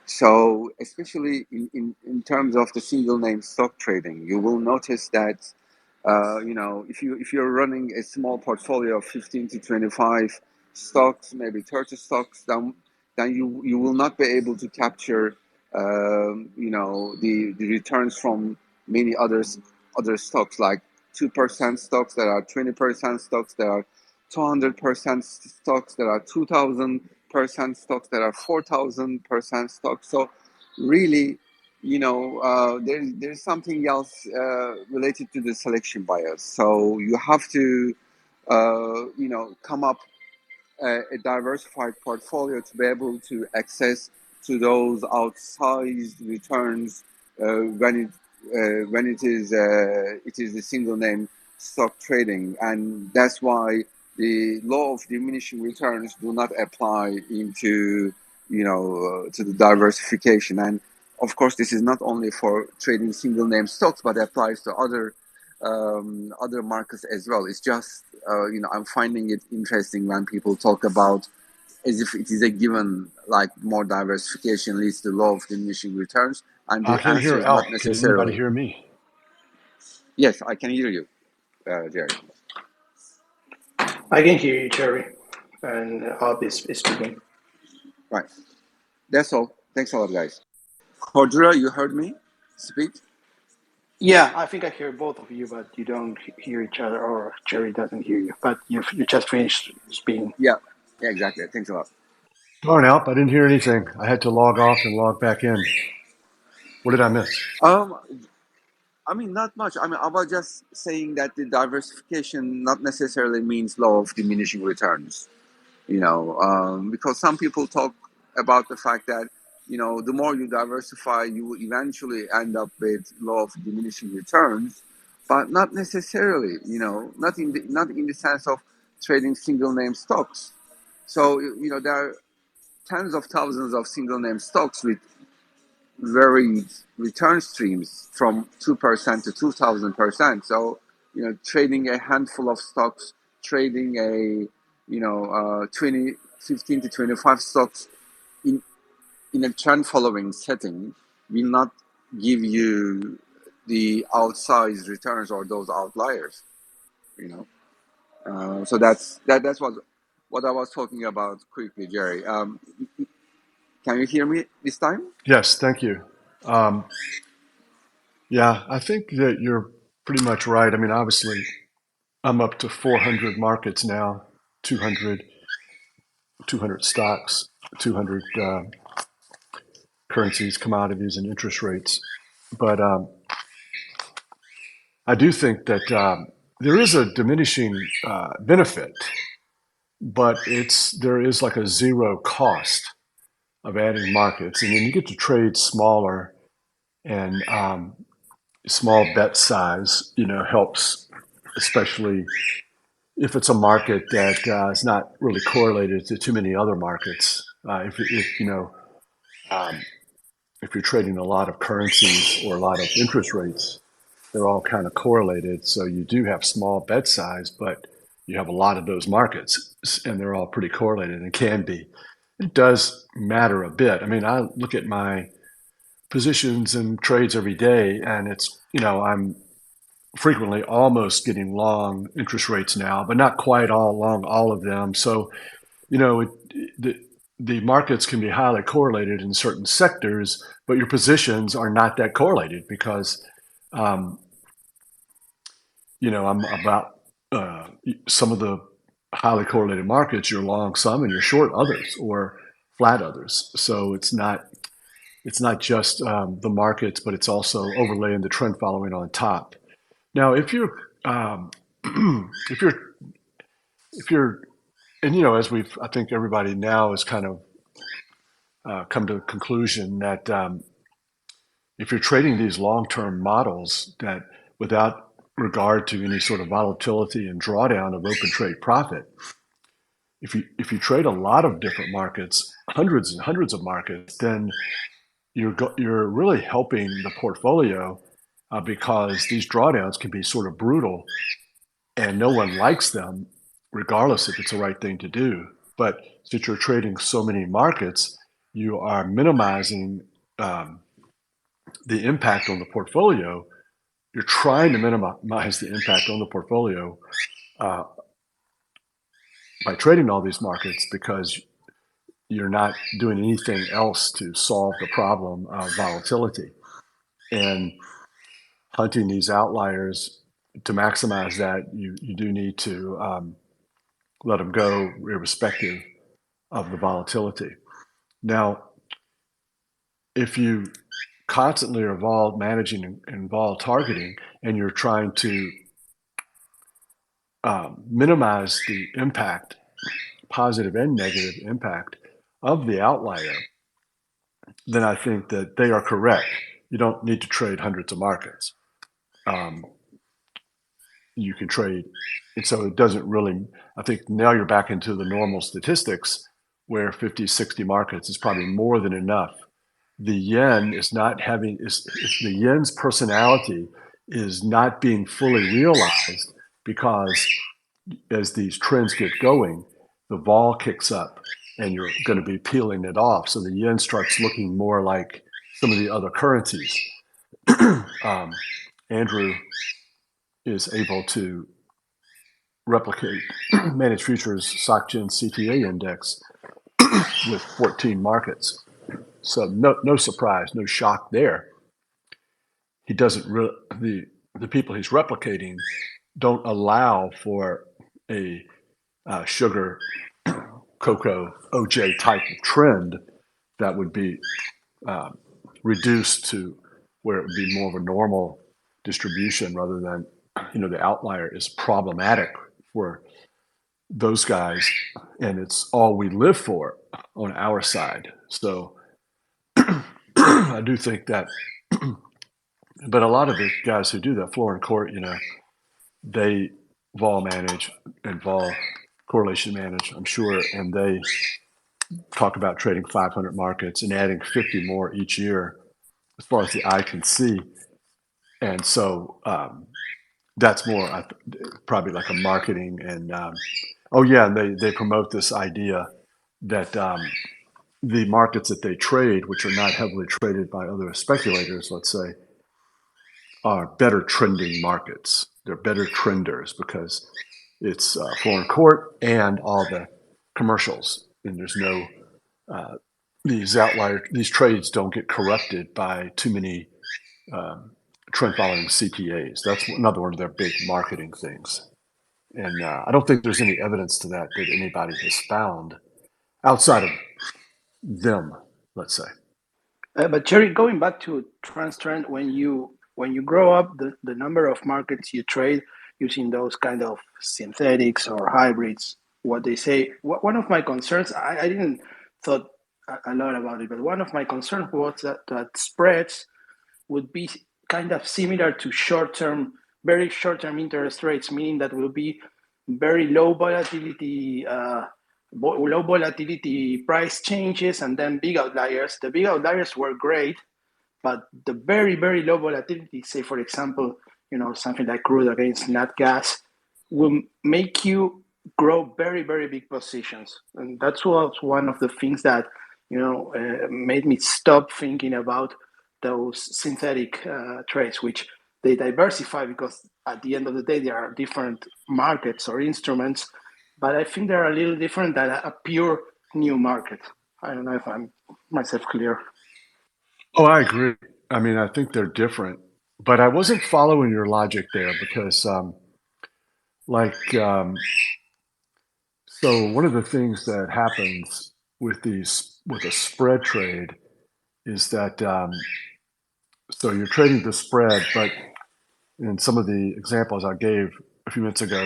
So, especially in terms of the single name stock trading, you will notice that if you're running a small portfolio of 15 to 25 stocks, maybe 30 stocks, then you will not be able to capture the returns from many other stocks, like 2% stocks, that are 20% stocks, that are 200% stocks, that are 2000% stocks, that are 4000% stocks. So really, there's something else related to the selection bias. So you have to come up a diversified portfolio to be able to access to those outsized returns when it is the single name stock trading, and that's why the law of diminishing returns do not apply into to the diversification. And of course, this is not only for trading single name stocks, but applies to other markets as well. It's just I'm finding it interesting when people talk about as if it is a given, like more diversification leads to law of diminishing returns, and I the can answer hear is not Alf. Can anybody necessarily. hear me? Yes, I can hear you, Jerry. I can hear you, Jerry, and Ab is speaking. Right. That's all. Thanks a lot, guys. Cordura, you heard me speak? Yeah, I think I hear both of you, but you don't hear each other, or Jerry doesn't hear you. But you just finished speaking. Yeah. Yeah, exactly. Thanks a lot. Darn, Alf, I didn't hear anything. I had to log off and log back in. What did I miss? Um, I mean, not much. I mean, I was just saying that the diversification not necessarily means law of diminishing returns. Because some people talk about the fact that the more you diversify, you will eventually end up with law of diminishing returns, but not necessarily. Not in the sense of trading single name stocks. So there are tens of thousands of single name stocks with varied return streams from 2% to 2,000%. So, trading a handful of stocks, trading 15 to 25 stocks in, in a trend following setting will not give you the outsized returns or those outliers, you know. So that's what I was talking about quickly, Jerry. Can you hear me this time? Yes, thank you. Um, yeah, I think that you're pretty much right. I mean, obviously, I'm up to 400 markets now, 200, 200 stocks, 200 currencies, commodities, and interest rates. But I do think that there is a diminishing benefit, but there is like a zero cost of adding markets, and then you get to trade smaller and small bet size. Helps, especially if it's a market that is not really correlated to too many other markets. Um, if you're trading a lot of currencies or a lot of interest rates, they're all kind of correlated. So you do have small bet size, but you have a lot of those markets, and they're all pretty correlated and can be. It does matter a bit. I mean, I look at my positions and trades every day, and I'm frequently almost getting long interest rates now, but not quite all long all of them. So, the markets can be highly correlated in certain sectors, but your positions are not that correlated because um, I'm about some of the highly correlated markets. You're long some and you're short others, or flat others. So it's not just the markets, but it's also overlaying the trend following on top. Now, if you're if you're if you're and as I think everybody now has kind of come to the conclusion that if you're trading these long-term models, that without regard to any sort of volatility and drawdown of open trade profit, if you trade a lot of different markets, hundreds and hundreds of markets, then you're really helping the portfolio because these drawdowns can be sort of brutal, and no one likes them, regardless if it's the right thing to do. But since you're trading so many markets, you are minimizing um, the impact on the portfolio. You're trying to minimize the impact on the portfolio uh, by trading all these markets because you're not doing anything else to solve the problem of volatility. And hunting these outliers to maximize that, you do need to let them go irrespective of the volatility. Now, if you constantly are vol managing and vol targeting, and you're trying to minimize the impact, positive and negative impact of the outlier, then I think that they are correct. You don't need to trade hundreds of markets. Um, you can trade, and so it doesn't really. I think now you're back into the normal statistics where 50, 60 markets is probably more than enough. The yen is not having is the yen's personality is not being fully realized because as these trends get going, the vol kicks up and you're going to be peeling it off. So the yen starts looking more like some of the other currencies. Andrew is able to replicate managed futures SocGen CTA index with 14 markets. So no surprise, no shock there. He doesn't really, the people he's replicating don't allow for a sugar, cocoa, OJ type of trend that would be reduced to where it would be more of a normal distribution rather than, the outlier is problematic for those guys, and it's all we live for on our side. So I do think that, but a lot of the guys who do that, floor and court, they vol manage and vol correlation manage, I'm sure, and they talk about trading 500 markets and adding 50 more each year as far as the eye can see. And so that's more probably like a marketing and they promote this idea that the markets that they trade, which are not heavily traded by other speculators, let's say, are better trending markets. They're better trenders because it's foreign court and all the commercials, and there's no these outlier, these trades don't get corrupted by too many trend following CTAs. That's another one of their big marketing things. And I don't think there's any evidence to that anybody has found outside of them, let's say. But Jerry, going back to trend, when you grow up, the number of markets you trade using those kind of synthetics or hybrids, what they say. One of my concerns, I didn't thought a lot about it, but one of my concerns was that spreads would be kind of similar to very short-term interest rates, meaning that will be very low volatility price changes, and then big outliers. The big outliers were great, but the very, very low volatility, say for example, something like crude against nat gas, will make you grow very, very big positions. And that's was one of the things that made me stop thinking about those synthetic trades, which they diversify because at the end of the day there are different markets or instruments, but I think they're a little different than a pure new market. I don't know if I'm myself clear. Oh, I agree. I mean, I think they're different, but I wasn't following your logic there because, so one of the things that happens with a spread trade is that, so you're trading the spread, but in some of the examples I gave a few minutes ago,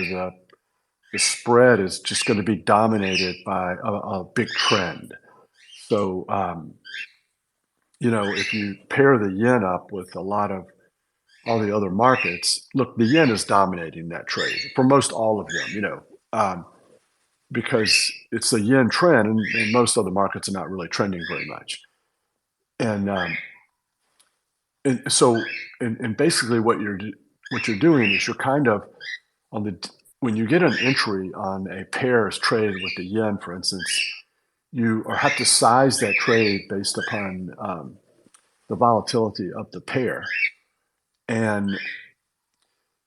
the spread is just going to be dominated by a big trend. So, if you pair the yen up with a lot of all the other markets, look, the yen is dominating that trade for most all of them, because it's a yen trend, and most other markets are not really trending very much. And so, and basically what you're doing is you're kind of when you get an entry on a pair's trade with the yen, for instance, you have to size that trade based upon the volatility of the pair. And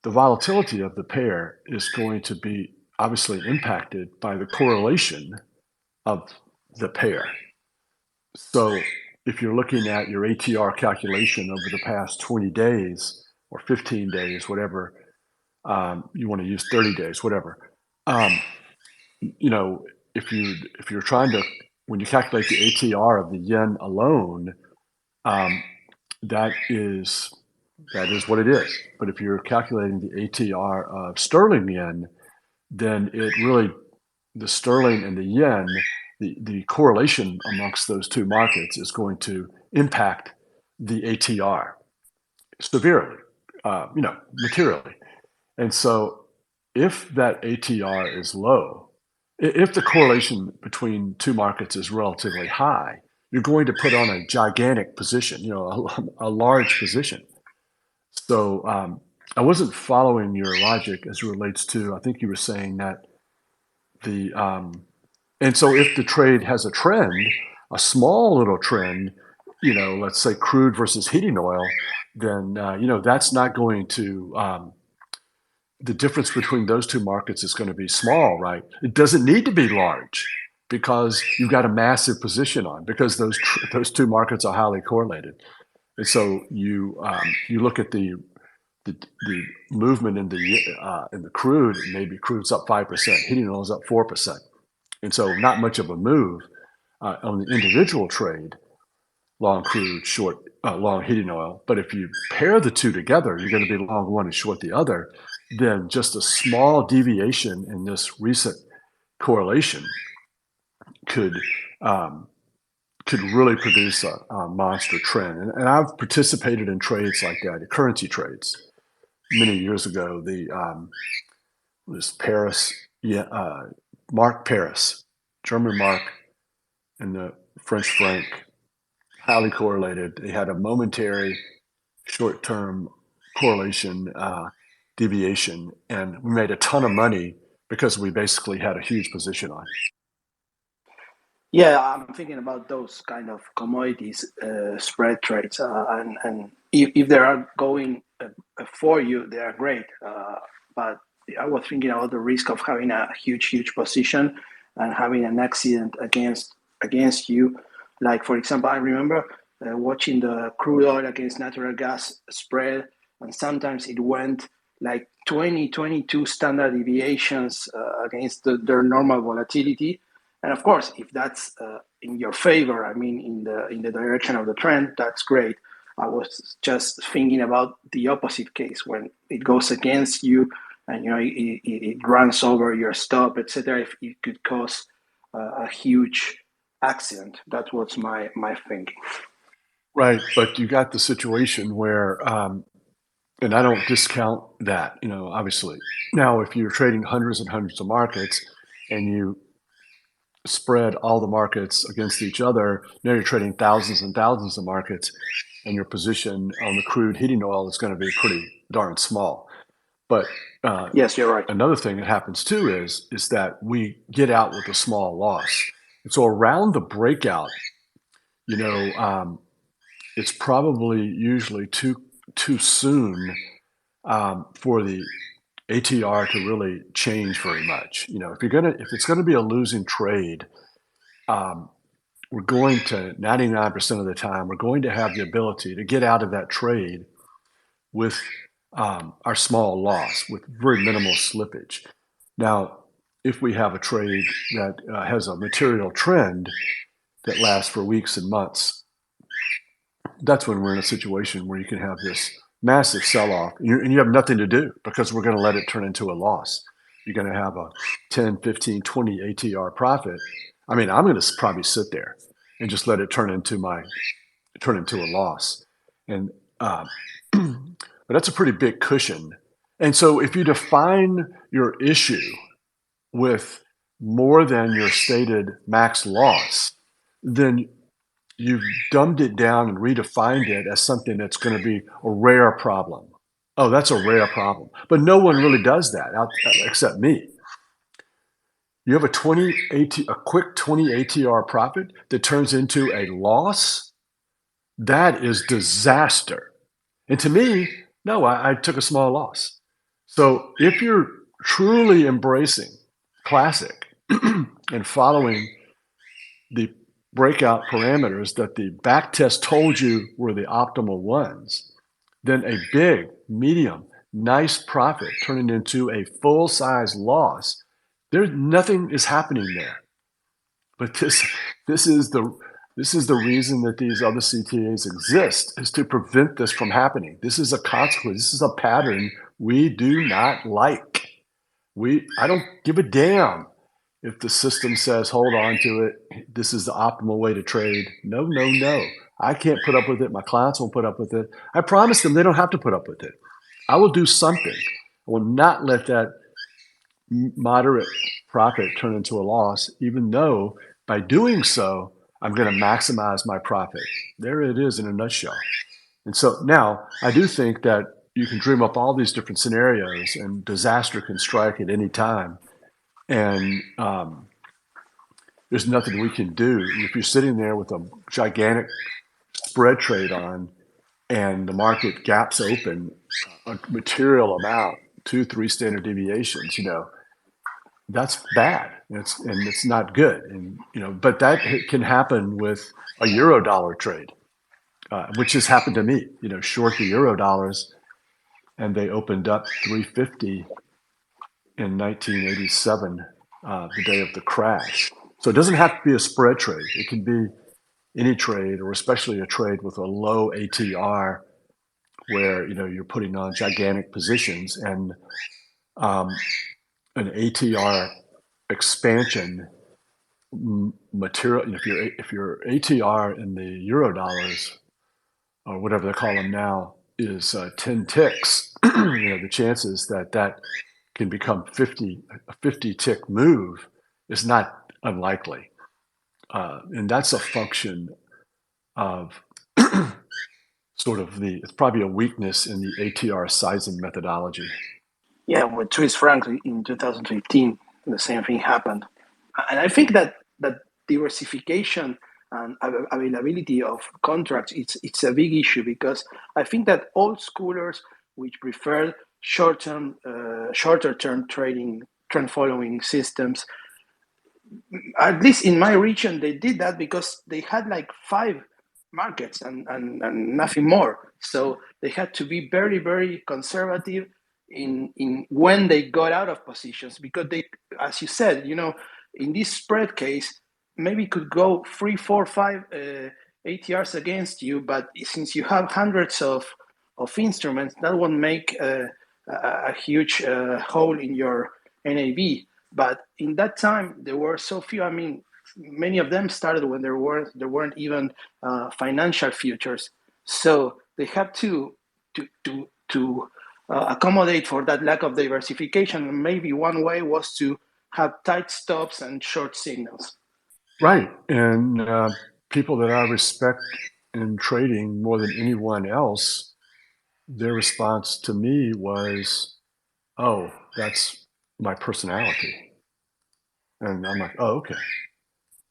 the volatility of the pair is going to be obviously impacted by the correlation of the pair. So if you're looking at your ATR calculation over the past 20 days or 15 days, whatever, you want to use 30 days, whatever. If you're trying to, when you calculate the ATR of the yen alone, that is what it is. But if you're calculating the ATR of sterling yen, then the sterling and the yen, the correlation amongst those two markets is going to impact the ATR severely, materially. And so if that ATR is low, if the correlation between two markets is relatively high, you're going to put on a gigantic position, a large position. So I wasn't following your logic as it relates to, I think you were saying that and so if the trade has a trend, a small little trend, let's say crude versus heating oil, then, that's not going to, the difference between those two markets is going to be small, right? It doesn't need to be large because you've got a massive position on, because those two markets are highly correlated. And so you look at the movement in the crude, maybe crude's up 5%, heating oil is up 4%. And so not much of a move on the individual trade, long crude, short, long heating oil. But if you pair the two together, you're going to be long one and short the other. Then just a small deviation in this recent correlation could really produce a monster trend. And I've participated in trades like that, currency trades, many years ago. Was Paris, Mark Paris, German mark, and the French franc highly correlated. They had a momentary short-term correlation deviation, and we made a ton of money because we basically had a huge position on. Yeah, I'm thinking about those kind of commodities spread trades, and if they are going for you, they are great. But I was thinking about the risk of having a huge position and having an accident against you. Like for example, I remember watching the crude oil against natural gas spread, and sometimes it went like 20, 22 standard deviations against their normal volatility. And of course, if that's in your favor, I mean, in the direction of the trend, that's great. I was just thinking about the opposite case when it goes against you, and it runs over your stop, etc. If it could cause a huge accident, that was my thinking. Right, but you got the situation where, and I don't discount that, obviously. Now, if you're trading hundreds and hundreds of markets and you spread all the markets against each other, now you're trading thousands and thousands of markets, and your position on the crude heating oil is going to be pretty darn small. But Yes, you're right. another thing that happens too is that we get out with a small loss. And so around the breakout, it's probably usually too soon for the ATR to really change very much. If it's gonna be a losing trade, we're going to 99% of the time we're going to have the ability to get out of that trade with our small loss, with very minimal slippage. Now, if we have a trade that has a material trend that lasts for weeks and months, that's when we're in a situation where you can have this massive sell-off and you have nothing to do because we're going to let it turn into a loss. You're going to have a 10, 15, 20 ATR profit. I mean, I'm going to probably sit there and just let it turn into a loss. And but that's a pretty big cushion. And so if you define your issue with more than your stated max loss, then you've dumbed it down and redefined it as something that's going to be a rare problem. Oh, that's a rare problem. But no one really does that except me. You have a quick 20 ATR profit that turns into a loss. That is disaster. And to me, no, I took a small loss. So if you're truly embracing classic and following the breakout parameters that the back test told you were the optimal ones, then a big, medium, nice profit turning into a full-size loss, nothing is happening there. But this is the reason that these other CTAs exist, is to prevent this from happening. This is a consequence. This is a pattern we do not like. I don't give a damn if the system says, hold on to it, this is the optimal way to trade. No, no, no. I can't put up with it. My clients won't put up with it. I promise them they don't have to put up with it. I will do something. I will not let that moderate profit turn into a loss, even though by doing so, I'm going to maximize my profit. There it is in a nutshell. And so now I do think that you can dream up all these different scenarios and disaster can strike at any time. And there's nothing we can do. If you're sitting there with a gigantic spread trade on and the market gaps open a material amount, 2-3 standard deviations, that's bad. It's not good. But that can happen with a euro dollar trade, which has happened to me. Short the euro dollars, and they opened up 350 in 1987, the day of the crash. So it doesn't have to be a spread trade. It can be any trade, or especially a trade with a low ATR, where you're putting on gigantic positions, and an ATR expansion material. If your ATR in the euro dollars, or whatever they call them now, is 10 ticks, the chances that can become a 50 tick move is not unlikely. And that's a function of sort of it's probably a weakness in the ATR sizing methodology. Yeah, with Swiss francs in 2015, the same thing happened. And I think that diversification and availability of contracts, it's a big issue, because I think that old schoolers which prefer shorter term trading, trend following systems, at least in my region, they did that because they had like five markets and nothing more. So they had to be very, very conservative in when they got out of positions, because they, as you said, in this spread case, maybe could go three, four, five ATRs against you, but since you have hundreds of instruments, that won't make a huge hole in your NAV. But in that time, there were so few. I mean, many of them started when there weren't even financial futures, so they had to accommodate for that lack of diversification. And maybe one way was to have tight stops and short signals. Right. And people that I respect in trading more than anyone else, their response to me was, oh, that's my personality. And I'm like, oh, okay.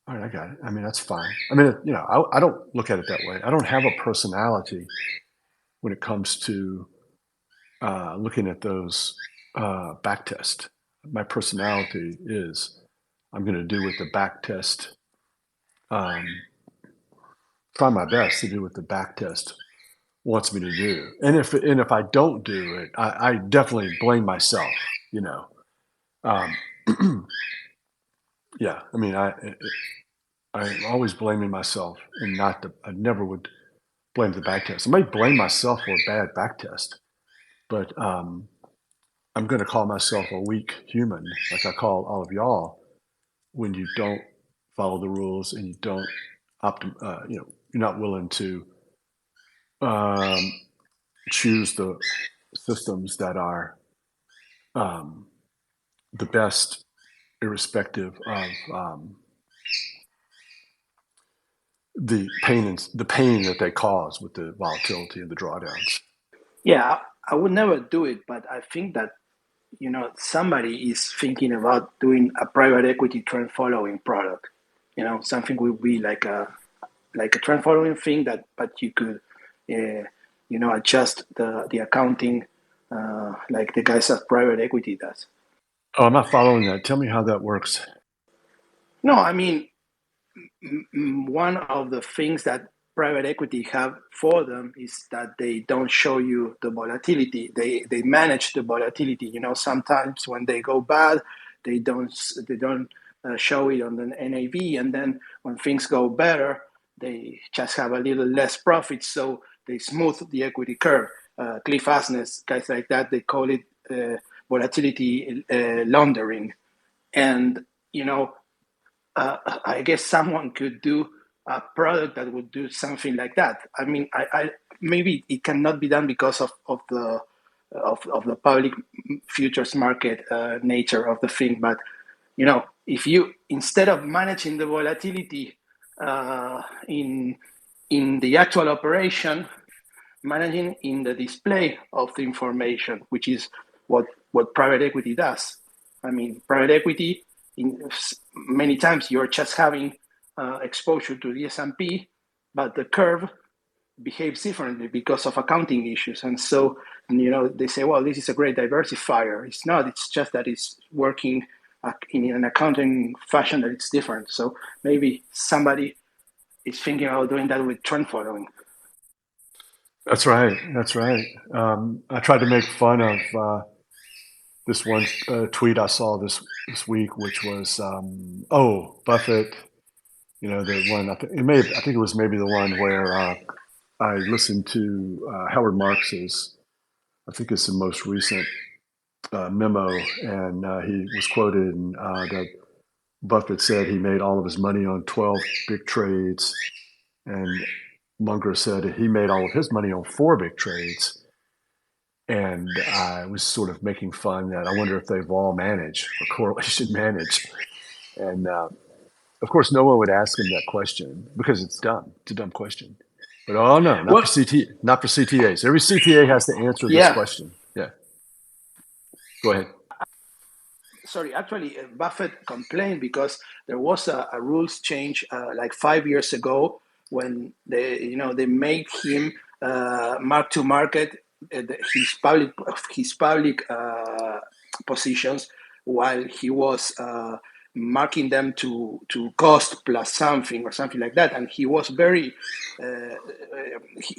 All right, I got it. I mean, that's fine. I mean, I don't look at it that way. I don't have a personality when it comes to looking at those back test. My personality is I'm going to do what the back test, try my best to do what the back test wants me to do. And if I don't do it, I definitely blame myself, you know. Yeah, I mean, I'm always blaming myself, and I never would blame the back test. I might blame myself for a bad back test, but I'm going to call myself a weak human, like I call all of y'all, when you don't follow the rules and you don't you're not willing to um, choose the systems that are um, the best, irrespective of the pain that they cause with the volatility and the drawdowns. Yeah, I would never do it, but I think that somebody is thinking about doing a private equity trend following product. Something would be like a trend following thing, that but you could adjust the accounting like the guys at private equity does. Oh, I'm not following that. Tell me how that works. No, I mean, one of the things that private equity have for them is that they don't show you the volatility. They manage the volatility. Sometimes when they go bad, they don't show it on the NAV, and then when things go better, they just have a little less profit. So they smooth the equity curve. Cliff Asness, guys like that, they call it volatility laundering. And I guess someone could do a product that would do something like that. I mean, I maybe it cannot be done because of the public futures market nature of the thing. But if you, instead of managing the volatility in the actual operation, managing in the display of the information, which is what private equity does. I mean, private equity, in many times you're just having exposure to the S&P, but the curve behaves differently because of accounting issues. And so, they say, well, this is a great diversifier. It's not. It's just that it's working in an accounting fashion that it's different. So maybe somebody is thinking about doing that with trend following. That's right. That's right. I tried to make fun of this one tweet I saw this week, which was, Buffett. The one I think it was maybe the one where I listened to Howard Marks's. I think it's the most recent memo, and he was quoted that Buffett said he made all of his money on 12 big trades, and Munger said he made all of his money on 4 big trades. And I was sort of making fun that I wonder if they've all managed or correlation managed. And of course, no one would ask him that question because it's dumb. It's a dumb question. But oh no, not for Well, not for CTAs. Every CTA has to answer this yeah. question. Yeah, go ahead. Sorry, actually, Buffett complained because there was a rules change like 5 years ago when they make him mark to market his public positions while he was marking them to cost plus something or something like that, and he was very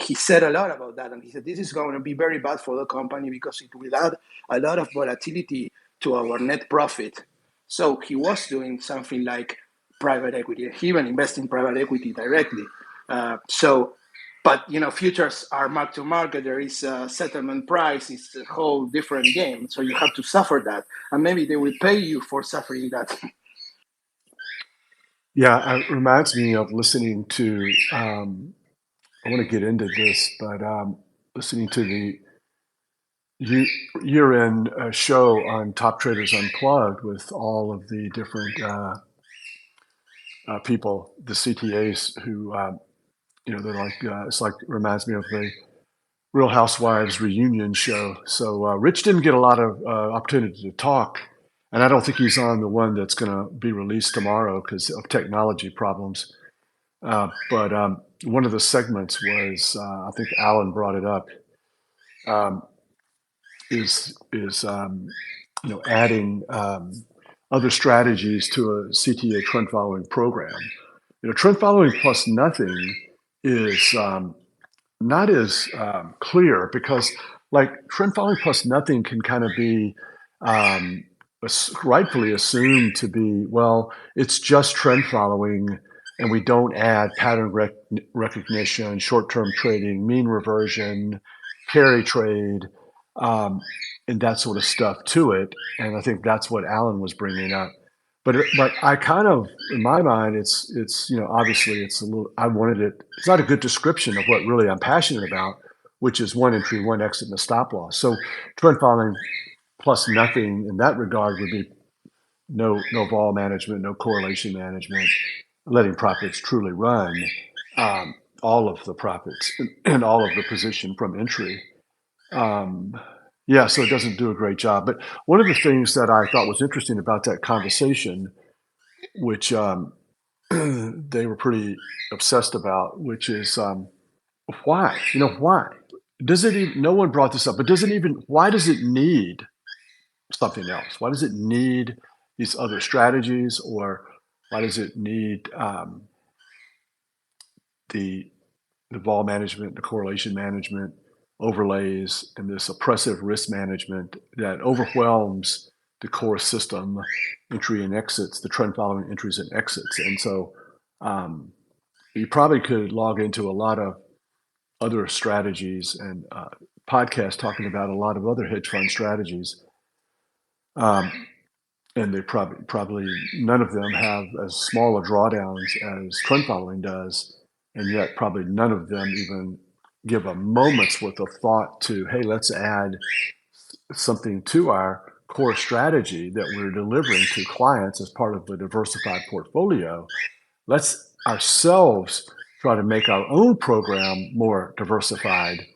he said a lot about that, and he said this is going to be very bad for the company because it will add a lot of volatility to our net profit. So he was doing something like private equity. He even invested in private equity directly. But futures are mark to market. There is a settlement price. It's a whole different game. So you have to suffer that, and maybe they will pay you for suffering that. Yeah, it reminds me of listening to. I want to get into this, but listening to the year-end show on Top Traders Unplugged with all of the different people, the CTAs who, they're like, it's like, reminds me of the Real Housewives reunion show. So Rich didn't get a lot of opportunity to talk, and I don't think he's on the one that's going to be released tomorrow because of technology problems. But one of the segments was, I think Alan brought it up, um, is adding other strategies to a CTA trend following program. Trend following plus nothing is not as clear because like trend following plus nothing can kind of be um, rightfully assumed to be, well, it's just trend following and we don't add pattern recognition, short-term trading, mean reversion, carry trade, um, and that sort of stuff to it. And I think that's what Alan was bringing up. But I kind of, in my mind, it's obviously it's a little. I wanted it. It's not a good description of what really I'm passionate about, which is one entry, one exit, and a stop loss. So trend following plus nothing in that regard would be no vol management, no correlation management, letting profits truly run, all of the profits and all of the position from entry. Um, yeah, so it doesn't do a great job. But one of the things that I thought was interesting about that conversation, which they were pretty obsessed about, which is why? Why? Does it even, no one brought this up, but does it even, why does it need something else? Why does it need these other strategies, or why does it need the vol management, the correlation management, overlays, and this oppressive risk management that overwhelms the core system, entry and exits, the trend following entries and exits? And so you probably could log into a lot of other strategies and podcasts talking about a lot of other hedge fund strategies. And they probably none of them have as small a drawdowns as trend following does, and yet probably none of them even give a moment's worth of thought to, hey, let's add something to our core strategy that we're delivering to clients as part of the diversified portfolio. Let's ourselves try to make our own program more diversified.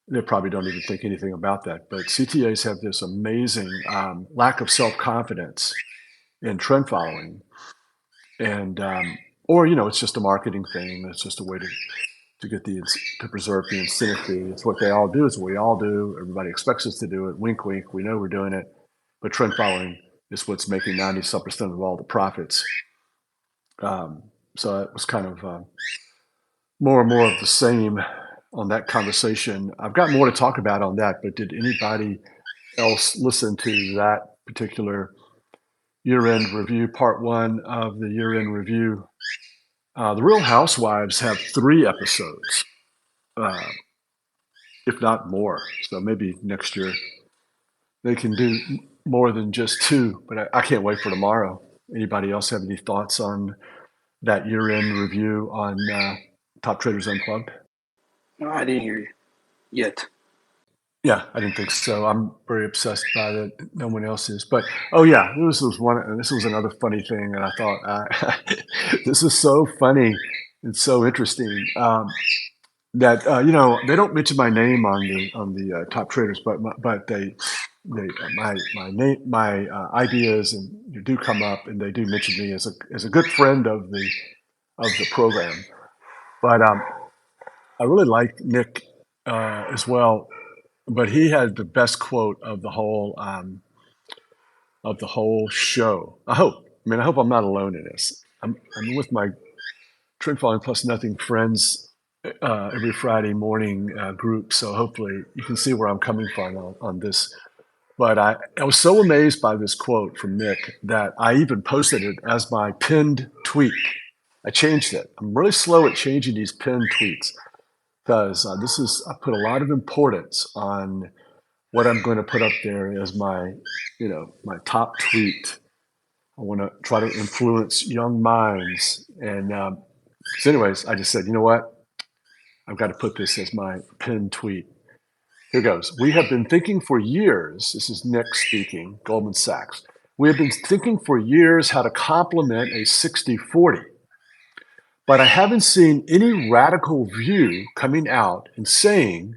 They probably don't even think anything about that. But CTAs have this amazing lack of self-confidence in trend following. And, or, it's just a marketing thing. It's just a way to get to preserve the incentive fee. It's what they all do. It's what we all do. Everybody expects us to do it. Wink, wink. We know we're doing it. But trend following is what's making 90-some% of all the profits. So it was kind of more and more of the same on that conversation. I've got more to talk about on that, but did anybody else listen to that particular year-end review, part one of the year-end review? The Real Housewives have 3 episodes, if not more. So maybe next year they can do more than just 2, but I can't wait for tomorrow. Anybody else have any thoughts on that year-end review on Top Traders Unplugged? No, I didn't hear you yet. Yeah, I didn't think so. I'm very obsessed by it. No one else is. But oh yeah, this was one. And this was another funny thing, and I thought this is so funny and so interesting. That they don't mention my name on the top traders, but they my name my ideas and do come up, and they do mention me as a good friend of the program. But I really liked Nick as well. But he had the best quote of the whole show. I hope. I mean, I hope I'm not alone in this. I'm with my Trend Following Plus Nothing friends every Friday morning group. So hopefully you can see where I'm coming from on this. But I was so amazed by this quote from Nick that I even posted it as my pinned tweet. I changed it. I'm really slow at changing these pinned tweets because I put a lot of importance on what I'm going to put up there as my top tweet. I want to try to influence young minds. And so, anyways, I just said, you know what? I've got to put this as my pinned tweet. Here goes. We have been thinking for years. This is Nick speaking, Goldman Sachs. We have been thinking for years how to complement a 60-40, but I haven't seen any radical view coming out and saying,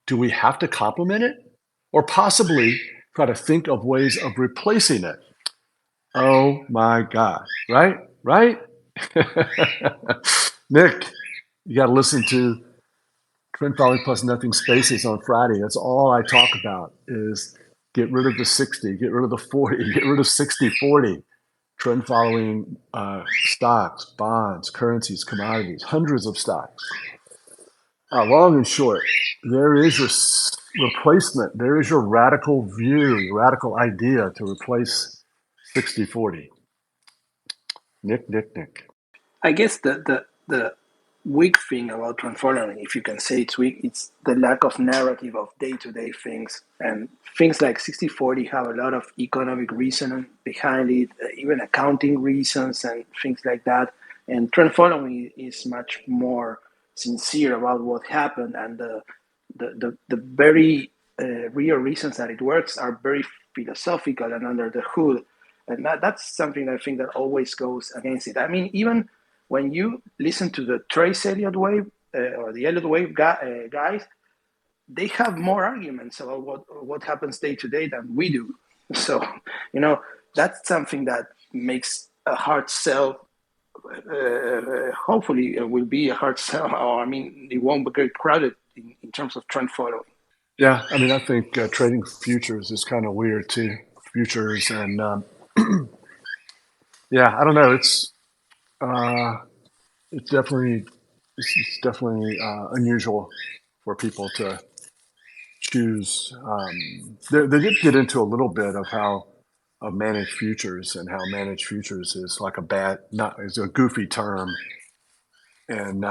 do we have to complement it? Or possibly try to think of ways of replacing it. Oh my God. Right? Right? Nick, you got to listen to Trend Following Plus Nothing Spaces on Friday. That's all I talk about is get rid of the 60, get rid of the 40, get rid of 60-40. Trend following stocks, bonds, currencies, commodities, hundreds of stocks. Long and short, there is your replacement. There is your radical view, your radical idea to replace 60-40. Nick. I guess the weak thing about trend following, if you can say it's weak, it's the lack of narrative of day to day things. And things like 60-40 have a lot of economic reason behind it, even accounting reasons and things like that. And trend following is much more sincere about what happened, and the very real reasons that it works are very philosophical and under the hood. And that's something I think that always goes against it. I mean, even when you listen to the Trace Elliott wave or the Elliott wave guys, they have more arguments about what happens day to day than we do. So, that's something that makes a hard sell. Hopefully, it will be a hard sell. Or, I mean, it won't get crowded in terms of trend following. Yeah, I mean, I think trading futures is kind of weird too. Futures and yeah, I don't know. It's definitely it's definitely unusual for people to choose. They did get into a little bit of how of managed futures and how managed futures is like a bad, not is a goofy term. And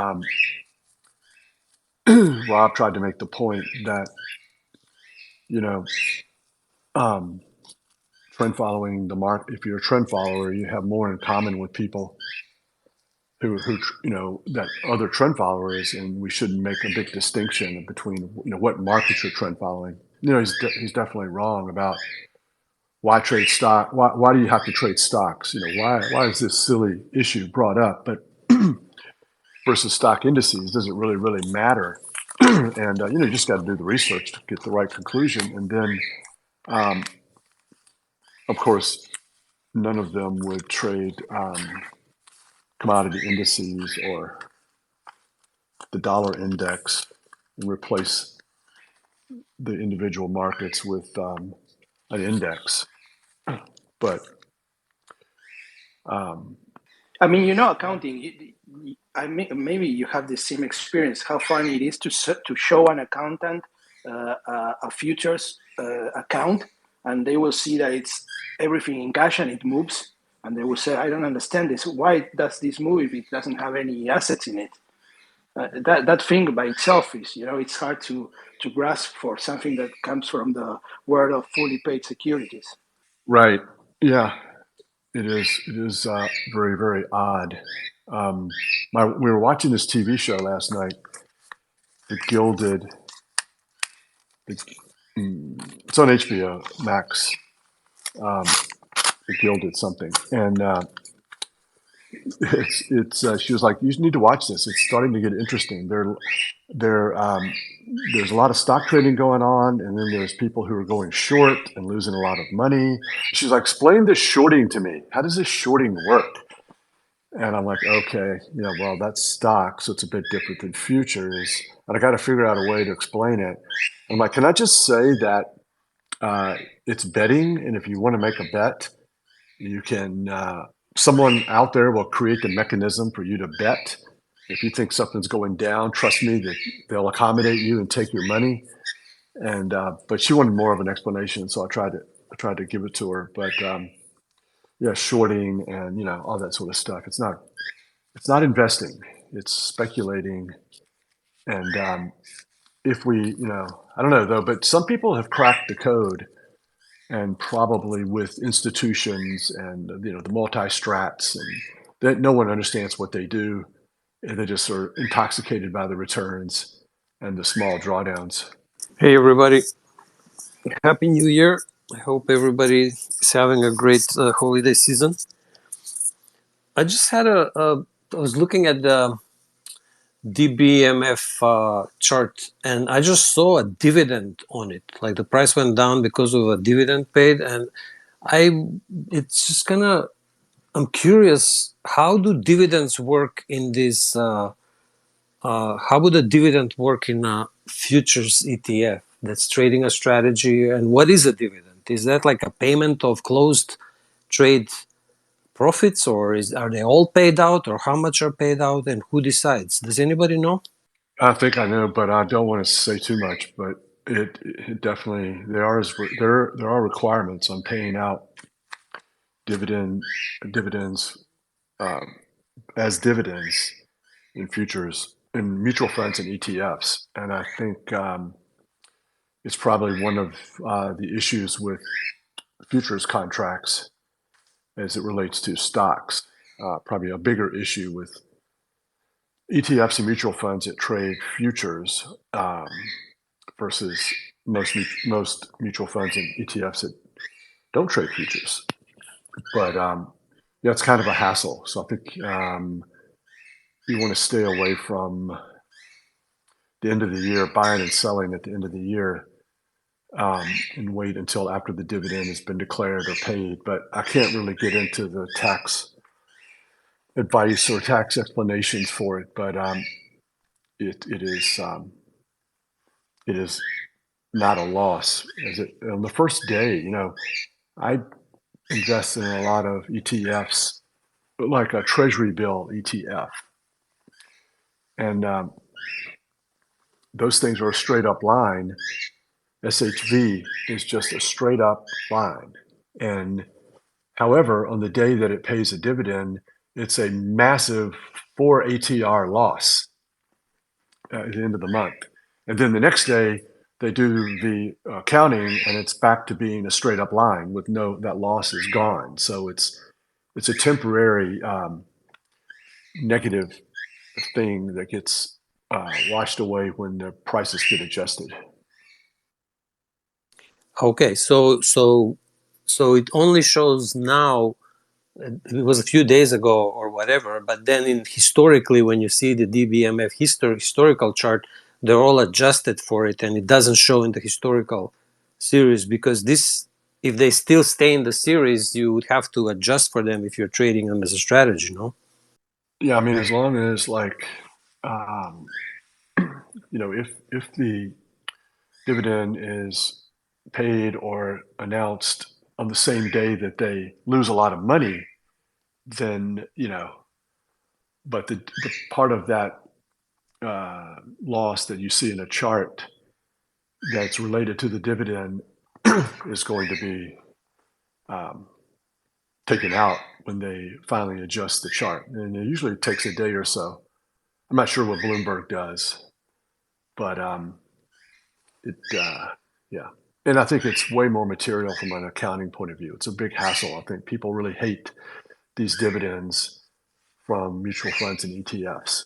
Rob tried to make the point that you know um, trend following the market. If you're a trend follower, you have more in common with people who that other trend followers, and we shouldn't make a big distinction between what market you're trend following. He's definitely wrong about why trade stock. Why do you have to trade stocks? Why is this silly issue brought up? But versus stock indices, does it really matter? And you just got to do the research to get the right conclusion, and then of course none of them would trade commodity indices or the dollar index and replace the individual markets with an index. But I mean, accounting. I mean, maybe you have the same experience. How funny it is to show an accountant a futures account, and they will see that it's everything in cash and it moves, and they will say, "I don't understand this. Why does this move if it doesn't have any assets in it?" That thing by itself is, it's hard to grasp for something that comes from the world of fully paid securities. right, yeah, it is. It is very odd. We were watching this TV show last night, The Gilded, It's on HBO Max. The Gilded something, and it's. She was like, "You need to watch this. It's starting to get interesting. There's a lot of stock trading going on, and then there's people who are going short and losing a lot of money." She's like, "Explain this shorting to me. How does this shorting work?" And I'm like, "Okay, well, that's stock, so it's a bit different than futures, and I got to figure out a way to explain it." I'm like, "Can I just say that it's betting, and if you want to make a bet, you can. Someone out there will create the mechanism for you to bet. If you think something's going down, trust me that they'll accommodate you and take your money." And but she wanted more of an explanation, so I tried to give it to her. But yeah, shorting and all that sort of stuff. It's not investing. It's speculating. And if we, I don't know though, but some people have cracked the code, and probably with institutions and the multi-strats, and that no one understands what they do, and they just are intoxicated by the returns and the small drawdowns. Hey everybody, Happy New Year. I hope everybody is having a great holiday season. I just had I was looking at the DBMF chart and I just saw a dividend on it. Like the price went down because of a dividend paid, and it's just I'm curious, how do dividends work in this how would a dividend work in a futures ETF that's trading a strategy? And what is a dividend? Is that like a payment of closed trade profits, or are they all paid out, or how much are paid out, and who decides? Does anybody know? I think I know, but I don't want to say too much. But it definitely there are requirements on paying out dividends um, as dividends in futures, in mutual funds and ETFs. And I think it's probably one of the issues with futures contracts as it relates to stocks. Probably a bigger issue with ETFs and mutual funds that trade futures versus most mutual funds and ETFs that don't trade futures. But yeah, it's kind of a hassle. So I think you want to stay away from the end of the year, buying and selling at the end of the year, and wait until after the dividend has been declared or paid. But I can't really get into the tax advice or tax explanations for it. But it is not a loss. As it on the first day, I invest in a lot of ETFs, like a Treasury bill ETF, and those things are a straight up line. SHV is just a straight up line. And however, on the day that it pays a dividend, it's a massive 4 ATR loss at the end of the month. And then the next day, they do the accounting, and it's back to being a straight up line with that loss is gone. So it's a temporary negative thing that gets washed away when the prices get adjusted. Okay, so it only shows now. It was a few days ago or whatever, but then historically, when you see the DBMF historical chart, they're all adjusted for it, and it doesn't show in the historical series, because if they still stay in the series, you would have to adjust for them if you're trading them as a strategy, no? Yeah, I mean, as long as um, if the dividend is paid or announced on the same day that they lose a lot of money, then but the part of that loss that you see in a chart that's related to the dividend is going to be um, taken out when they finally adjust the chart, and it usually takes a day or so. I'm not sure what Bloomberg does, but yeah. And I think it's way more material from an accounting point of view. It's a big hassle. I think people really hate these dividends from mutual funds and ETFs.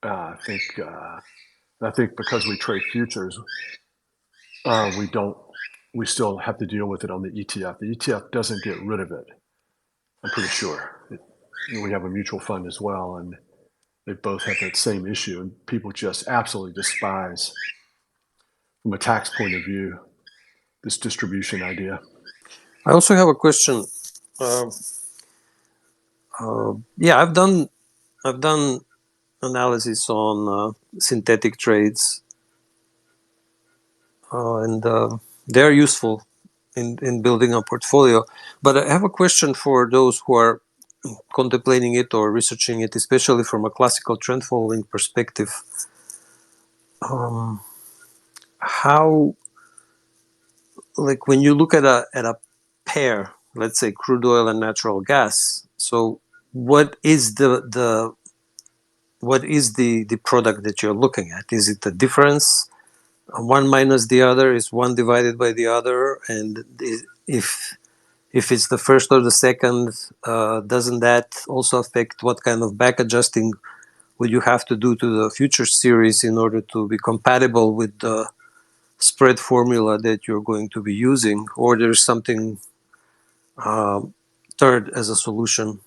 I think because we trade futures, we still have to deal with it on the ETF. The ETF doesn't get rid of it. I'm pretty sure. We have a mutual fund as well, and they both have that same issue, and people just absolutely despise, from a tax point of view, this distribution idea. I also have a question. Yeah, I've done analysis on synthetic trades, and they're useful in building a portfolio. But I have a question for those who are contemplating it or researching it, especially from a classical trend following perspective. How, like, when you look at a pair, let's say crude oil and natural gas, so what is the product that you're looking at? Is it the difference, one minus the other? Is one divided by the other? And if it's the first or the second, doesn't that also affect what kind of back adjusting would you have to do to the future series in order to be compatible with the spread formula that you're going to be using? Or there's something third as a solution?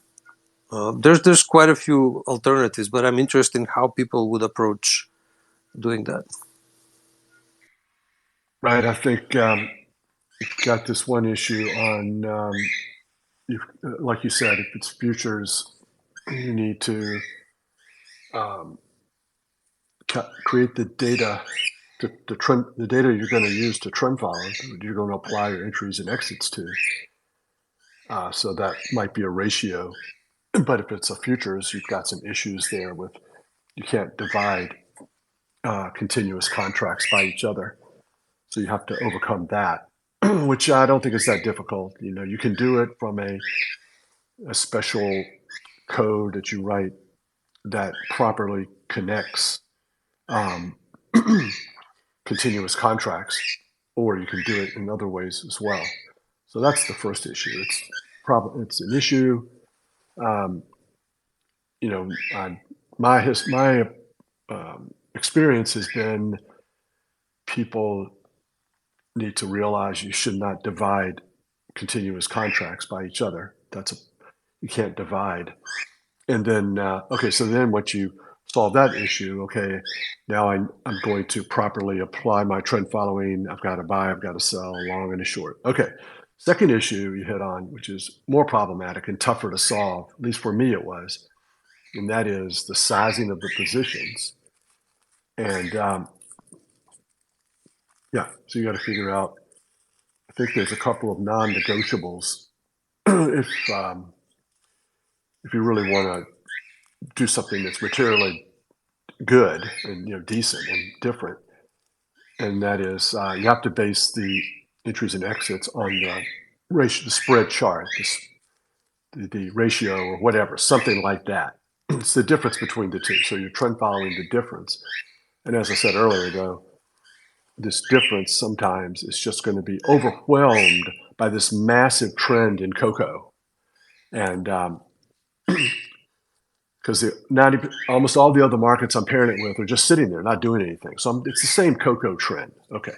There's quite a few alternatives, but I'm interested in how people would approach doing that. Right. I think you've got this one issue on, like you said, if it's futures, you need to create the data, the data you're going to use to trend follow, you're going to apply your entries and exits to. So that might be a ratio. But if it's a futures, you've got some issues there with, you can't divide continuous contracts by each other. So you have to overcome that, which I don't think is that difficult. You can do it from a special code that you write that properly connects continuous contracts, or you can do it in other ways as well. So that's the first issue. It's an issue. My experience has been people need to realize you should not divide continuous contracts by each other. You can't divide. And then, so then once you solve that issue, okay, now I'm going to properly apply my trend following. I've got to buy, I've got to sell, a long and a short. Okay. Second issue you hit on, which is more problematic and tougher to solve, at least for me it was, and that is the sizing of the positions. And so you got to figure out, I think there's a couple of non-negotiables if you really want to do something that's materially good and decent and different, and that is you have to base the entries and exits on the ratio, the spread chart, the ratio or whatever, something like that. It's the difference between the two. So you're trend following the difference. And as I said earlier, though, this difference sometimes is just going to be overwhelmed by this massive trend in cocoa. And because almost all the other markets I'm pairing it with are just sitting there, not doing anything. So it's the same cocoa trend. Okay.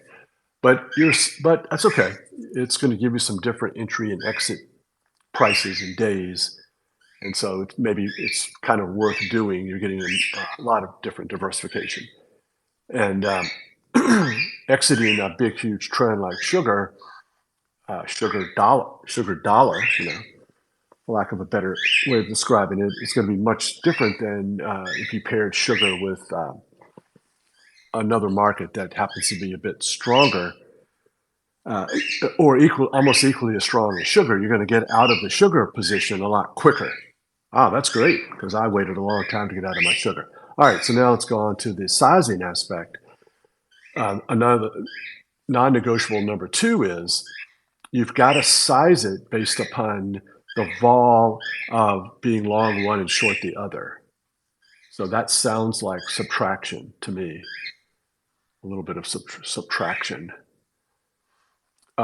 But that's okay. It's going to give you some different entry and exit prices and days. And so maybe it's kind of worth doing. You're getting a lot of different diversification. And exiting a big, huge trend like sugar dollar, for lack of a better way of describing it, it's going to be much different than if you paired sugar with another market that happens to be a bit stronger, or almost equally as strong as sugar. You're going to get out of the sugar position a lot quicker. That's great, because I waited a long time to get out of my sugar. All right, so now let's go on to the sizing aspect. Another non-negotiable number 2 is you've got to size it based upon the vol of being long one and short the other. So that sounds like subtraction to me, a little bit of subtraction. So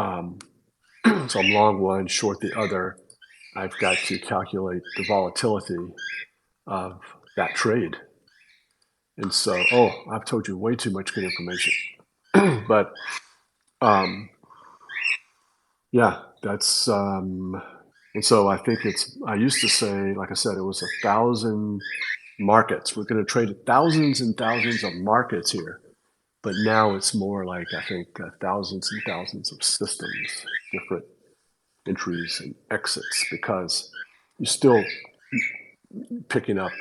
I'm long one, short the other. I've got to calculate the volatility of that trade. And so, I've told you way too much good information. But Um, yeah, that's and so I think I used to say, like I said, it was 1,000 markets. We're going to trade thousands and thousands of markets here. But now it's more like, I think, thousands and thousands of systems, different entries and exits, because you're still picking up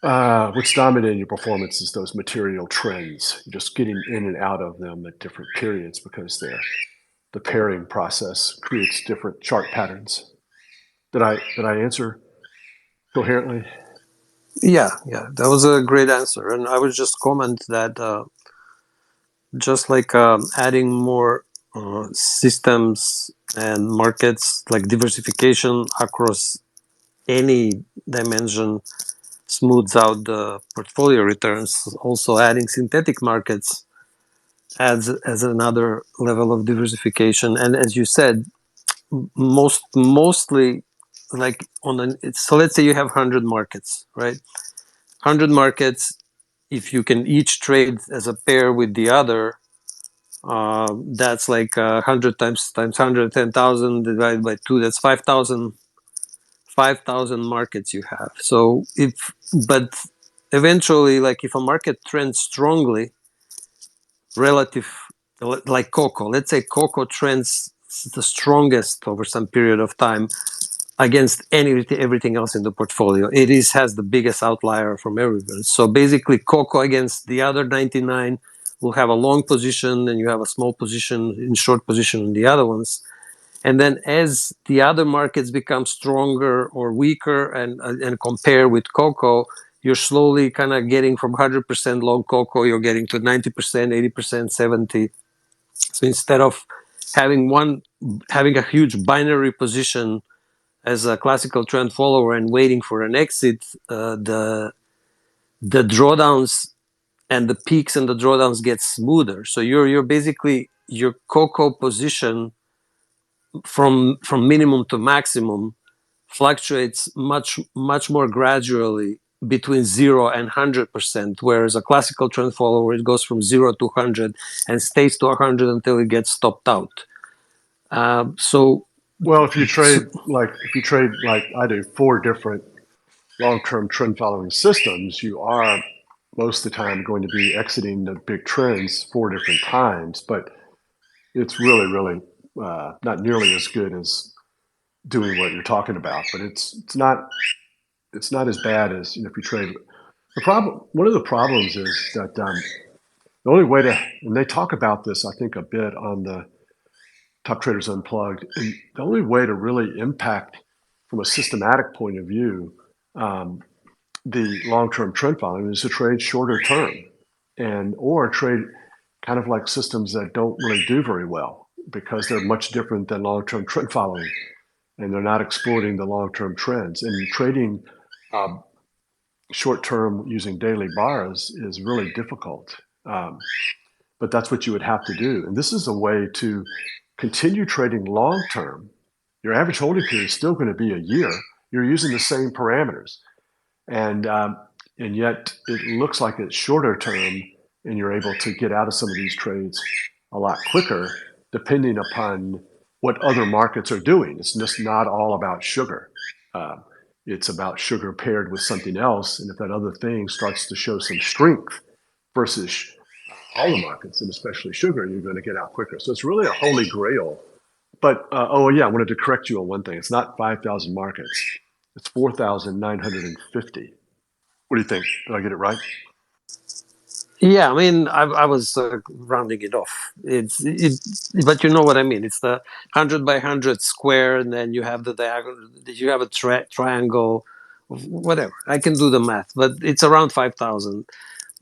what's dominating your performance is those material trends. You're just getting in and out of them at different periods because the pairing process creates different chart patterns. Did I answer coherently? Yeah, that was a great answer. And I would just comment that just like adding more systems and markets, like diversification across any dimension smooths out the portfolio returns. Also, adding synthetic markets adds as another level of diversification. And as you said, mostly like so let's say you have 100 markets, right? 100 markets, if you can each trade as a pair with the other, that's like 100 times 100, 10,000 divided by 2, that's 5,000 markets you have. So but eventually, like if a market trends strongly relative, like cocoa, let's say cocoa trends the strongest over some period of time against everything else in the portfolio. It has the biggest outlier from everyone. So basically, cocoa against the other 99 will have a long position, and you have a small position in short position on the other ones. And then as the other markets become stronger or weaker and compare with cocoa, you're slowly kind of getting from 100% long cocoa, you're getting to 90%, 80%, 70. So instead of having a huge binary position as a classical trend follower and waiting for an exit, the drawdowns and the peaks and the drawdowns get smoother. So you're basically your cocoa position from minimum to maximum fluctuates much more gradually between 0 and 100%, whereas a classical trend follower, it goes from 0 to 100 and stays to 100 until it gets stopped out. So Well, if you trade like I do 4 different long-term trend following systems, you are most of the time going to be exiting the big trends 4 different times, but it's really not nearly as good as doing what you're talking about. But it's not as bad as, if you trade. One of the problems is that the only way to, and they talk about this, I think, a bit on the Top Traders Unplugged, and the only way to really impact from a systematic point of view the long-term trend following is to trade shorter term, or trade kind of like systems that don't really do very well because they're much different than long-term trend following, and they're not exploiting the long-term trends. And trading short-term using daily bars is really difficult, but that's what you would have to do. And this is a way to continue trading long-term. Your average holding period is still going to be a year. You're using the same parameters, and yet it looks like it's shorter term, and you're able to get out of some of these trades a lot quicker, depending upon what other markets are doing. It's just not all about sugar. It's about sugar paired with something else, and if that other thing starts to show some strength versus all the markets, and especially sugar, you're going to get out quicker. So it's really a holy grail. But oh yeah, I wanted to correct you on one thing. It's not 5,000 markets. It's 4,950. What do you think? Did I get it right? yeah, I mean, I was rounding it off. But you know what I mean. It's the 100 by 100 square, and then you have the diagonal. You have a triangle, whatever. I can do the math, but it's around 5,000.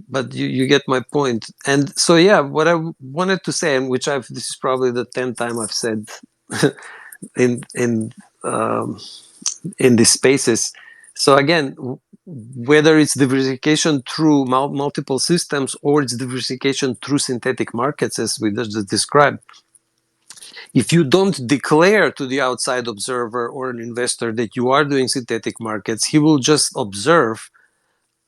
But you get my point. And so yeah, what I wanted to say, and which this is probably the 10th time I've said in in um, in these spaces. So again, whether it's diversification through multiple systems or it's diversification through synthetic markets, as we just described, if you don't declare to the outside observer or an investor that you are doing synthetic markets, he will just observe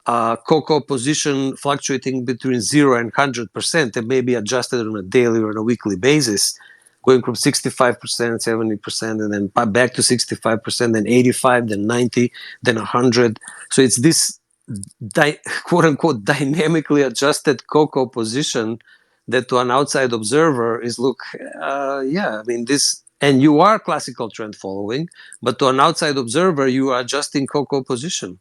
cocoa position fluctuating between 0 and 100% and maybe adjusted on a daily or on a weekly basis, going from 65%, 70%, and then back to 65%, then 85, then 90, then 100. So it's this quote unquote dynamically adjusted cocoa position that to an outside observer is I mean this, and you are classical trend following, but to an outside observer you are adjusting cocoa position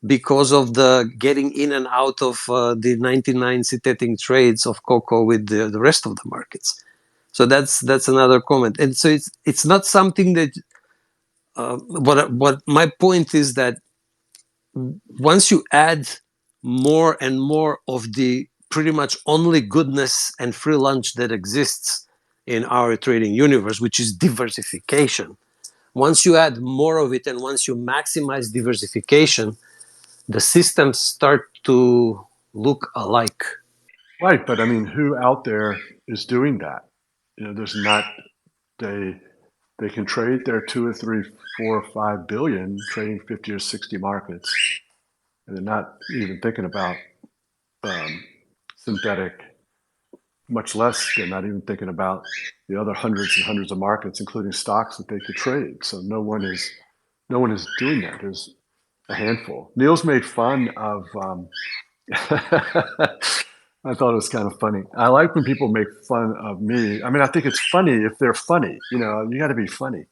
because of the getting in and out of the 99 synthetic trades of cocoa with the rest of the markets. So that's another comment. And so it's not something that what my point is that once you add more and more of the pretty much only goodness and free lunch that exists in our trading universe, which is diversification, once you add more of it and once you maximize diversification, the systems start to look alike. Right, but I mean, who out there is doing that? You know, there's not they can trade their 2 or 3, 4 or 5 billion trading 50 or 60 markets, and they're not even thinking about synthetic. Much less, they're not even thinking about the other hundreds and hundreds of markets, including stocks that they could trade. So no one is doing that. There's a handful. Niels made fun of. I thought it was kind of funny. I like when people make fun of me. I mean, I think it's funny if they're funny. You know, you got to be funny.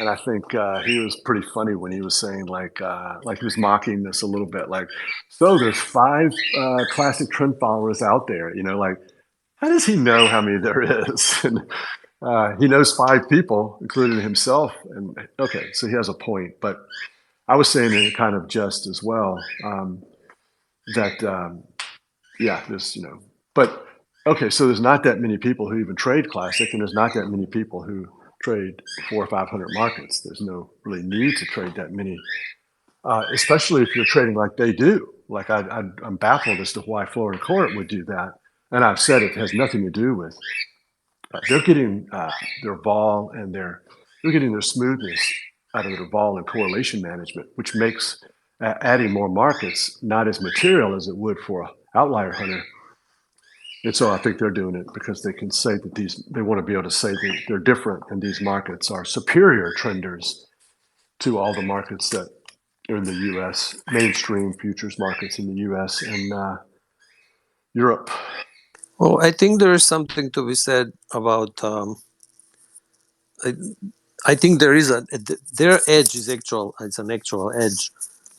And I think he was pretty funny when he was saying like he was mocking this a little bit. Like, so there's 5 classic trend followers out there. You know, like how does he know how many there is? And he knows 5 people, including himself. And okay, so he has a point. But I was saying in kind of jest as well that. Yeah, there's, you know, but okay, so there's not that many people who even trade classic, and there's not that many people who trade 400 or 500 markets. There's no really need to trade that many, especially if you're trading like they do. Like I'm baffled as to why Floor and Court would do that, and I've said it has nothing to do with they're getting their vol and they're getting their smoothness out of their vol and correlation management, which makes adding more markets not as material as it would for a outlier hunter. And so I think they're doing it because they can say that they want to be able to say that they're different and these markets are superior trenders to all the markets that are in the US, mainstream futures markets in the US and Europe. Well, I think there is something to be said about. I think there is their edge is actual. It's an actual edge.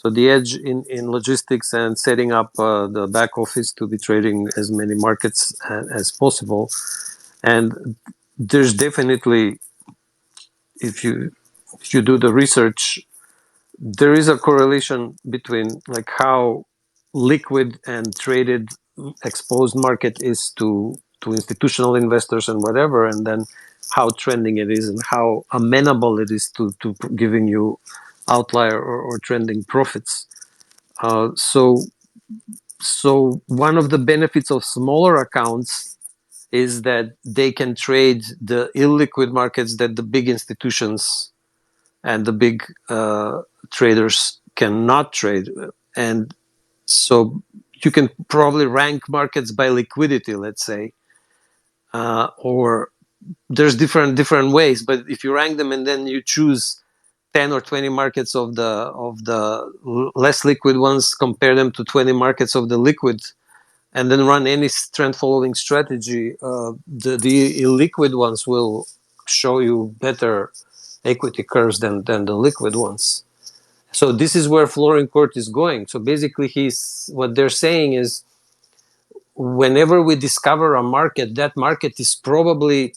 So the edge in logistics and setting up the back office to be trading as many markets as possible, and there's definitely, if you do the research, there is a correlation between like how liquid and traded exposed market is to institutional investors and whatever, and then how trending it is and how amenable it is to giving you outlier or trending profits. So one of the benefits of smaller accounts is that they can trade the illiquid markets that the big institutions and the big traders cannot trade. And so you can probably rank markets by liquidity, let's say, or there's different ways. But if you rank them and then you choose 10 or 20 markets of the less liquid ones, compare them to 20 markets of the liquid, and then run any trend following strategy, the illiquid ones will show you better equity curves than the liquid ones. So this is where Flooring Court is going. So basically, what they're saying is, whenever we discover a market, that market is probably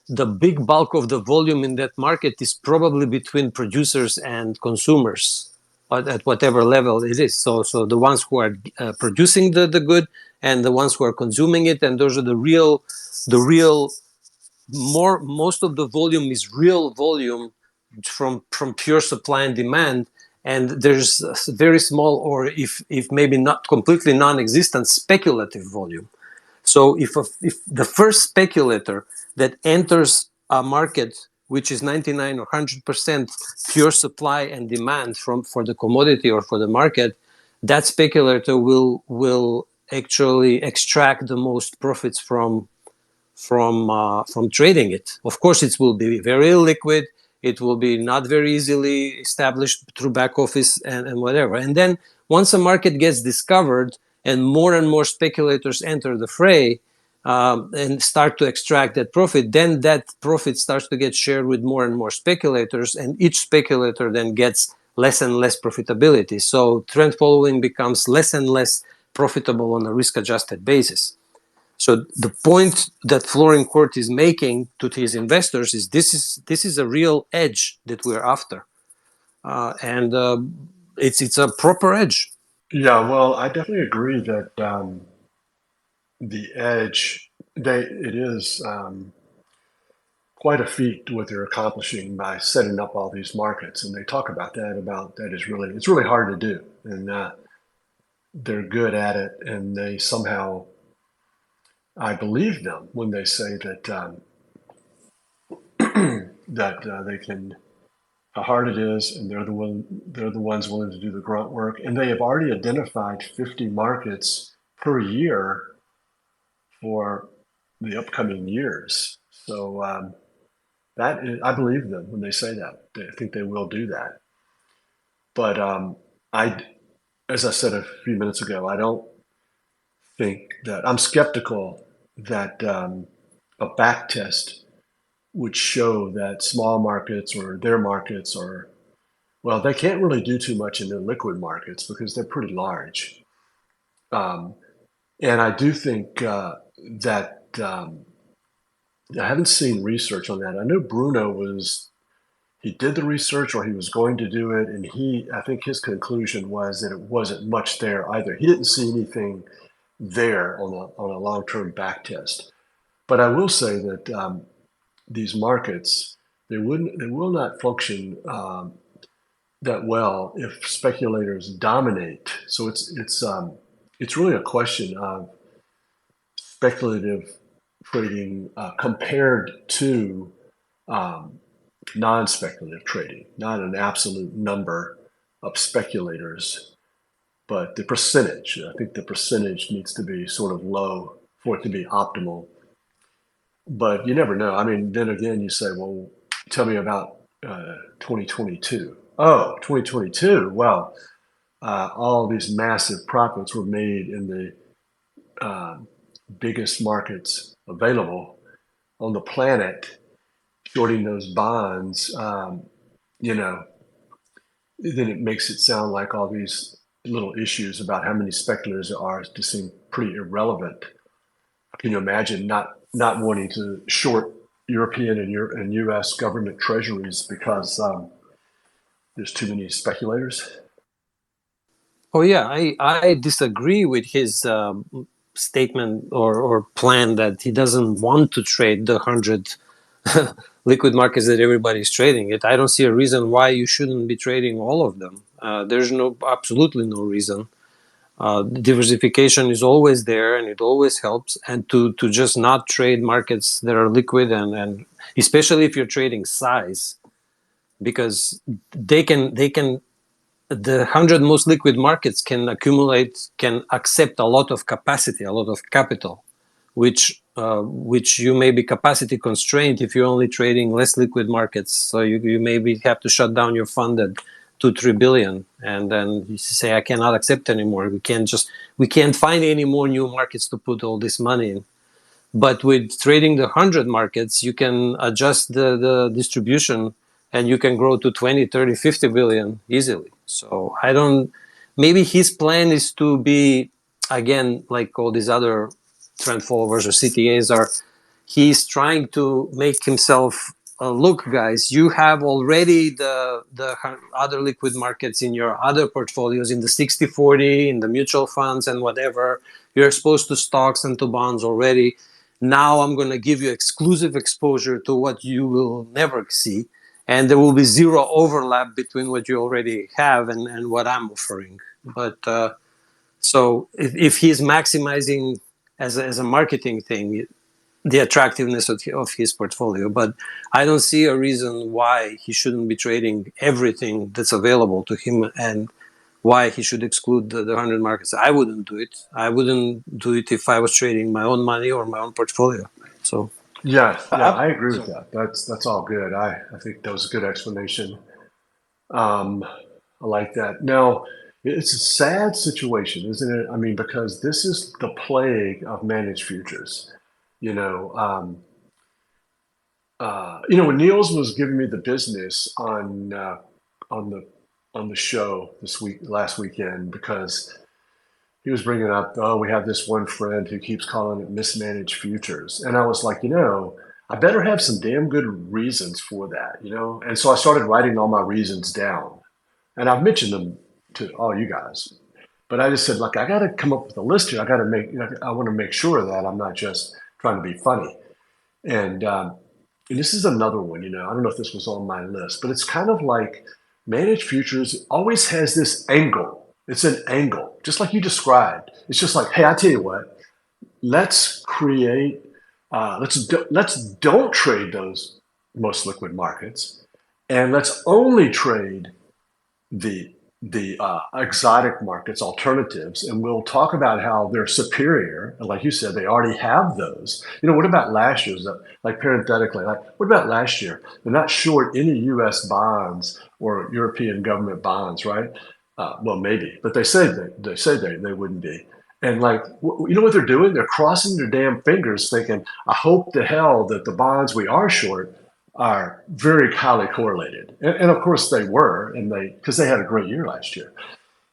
the big bulk of the volume in that market is probably between producers and consumers at whatever level it is. So the ones who are producing the good and the ones who are consuming it, and those are the real most of the volume is real volume from pure supply and demand, and there's a very small, or if maybe not completely non-existent, speculative volume. So if the first speculator that enters a market which is 99 or 100% pure supply and demand for the commodity or for the market, that speculator will actually extract the most profits from trading it. Of course, it will be very illiquid. It will be not very easily established through back office and whatever. And then once a market gets discovered and more speculators enter the fray and start to extract that profit, then that profit starts to get shared with more and more speculators, and each speculator then gets less and less profitability. So trend following becomes less and less profitable on a risk-adjusted basis. So the point that Flooring Court is making to his investors is this is a real edge that we're after, and it's a proper edge. Yeah, well, I definitely agree that the edge it is quite a feat what they're accomplishing by setting up all these markets, and they talk about that is really it's really hard to do, and they're good at it, and they somehow I believe them when they say that they can how hard it is, and they're the ones willing to do the grunt work, and they have already identified 50 markets per year for the upcoming years. So that is, I believe them when they say that. I think they will do that. But I, as I said a few minutes ago, I don't think that I'm skeptical that a back test would show that small markets or their markets are well, they can't really do too much in the liquid markets because they're pretty large. Um, and I do think that I haven't seen research on that. I know he did the research or he was going to do it, and I think his conclusion was that it wasn't much there either. He didn't see anything there on a long-term back test. But I will say that these markets, they will not function that well if speculators dominate. So it's really a question of speculative trading compared to um, non-speculative trading, not an absolute number of speculators, but the percentage. I think the percentage needs to be sort of low for it to be optimal. But you never know. I mean, then again, you say, well, tell me about 2022. Oh, 2022. Well, all these massive profits were made in the biggest markets available on the planet, shorting those bonds. You know, then it makes it sound like all these little issues about how many speculators there are just seem pretty irrelevant. Can you imagine not wanting to short European and U.S. government treasuries because there's too many speculators? Oh yeah, I disagree with his statement or plan that he doesn't want to trade the 100 liquid markets that everybody's trading it. I don't see a reason why you shouldn't be trading all of them. There's absolutely no reason. Diversification is always there and it always helps. And to just not trade markets that are liquid and especially if you're trading size, because they can the 100 most liquid markets can accept a lot of capacity, a lot of capital, which you may be capacity constrained if you're only trading less liquid markets. So you maybe have to shut down your fund at 2-3 billion, and then you say I cannot accept anymore. We can't find any more new markets to put all this money in. But with trading the 100 markets, you can adjust the distribution and you can grow to 20, 30, 50 billion easily. So maybe his plan is to be, again, like all these other trend followers or CTAs are, he's trying to make himself look, guys, you have already the other liquid markets in your other portfolios in the 60-40, in the mutual funds and whatever. You're exposed to stocks and to bonds already. Now I'm going to give you exclusive exposure to what you will never see. And there will be zero overlap between what you already have and what I'm offering. But so if he's maximizing as a marketing thing, the attractiveness of his portfolio, but I don't see a reason why he shouldn't be trading everything that's available to him and why he should exclude the 100 markets. I wouldn't do it. I wouldn't do it if I was trading my own money or my own portfolio. So Yeah, I agree with So that. That's all good. I think that was a good explanation. Um, I like that. Now, it's a sad situation, isn't it? I mean, because this is the plague of managed futures. You know, when Niels was giving me the business on the on the show last weekend, because he was bringing up, oh, we have this one friend who keeps calling it mismanaged futures, and I was like, I better have some damn good reasons for that. And so I started writing all my reasons down, and I've mentioned them to all you guys. But I just said, look, I got to come up with a list here. I got to I want to make sure that I'm not just trying to be funny. And this is another one. I don't know if this was on my list, but it's kind of like managed futures always has this angle. It's an angle, just like you described. It's just like, hey, I tell you what, let's create, let's don't trade those most liquid markets, and let's only trade the exotic markets alternatives, and we'll talk about how they're superior. And like you said, they already have those. What about last year's? Like parenthetically, like what about last year? They're not short any U.S. bonds or European government bonds, right? Well, maybe, but they wouldn't be. And like, you know what they're doing? They're crossing their damn fingers, thinking, "I hope to hell that the bonds we are short are very highly correlated." And of course they were, and because they had a great year last year.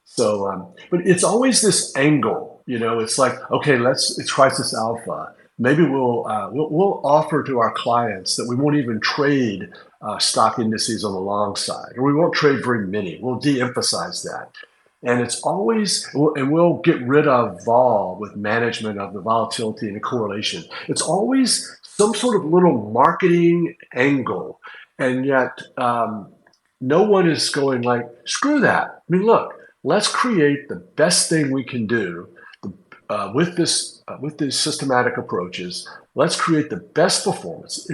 So, but it's always this angle. It's like, okay, it's crisis alpha. Maybe we'll offer to our clients that we won't even trade stock indices on the long side, or we won't trade very many. We'll de-emphasize that. And it's always, and we'll get rid of vol with management of the volatility and the correlation. It's always some sort of little marketing angle. And yet, no one is going like, screw that. I mean, look, let's create the best thing we can do with these systematic approaches. Let's create the best performance.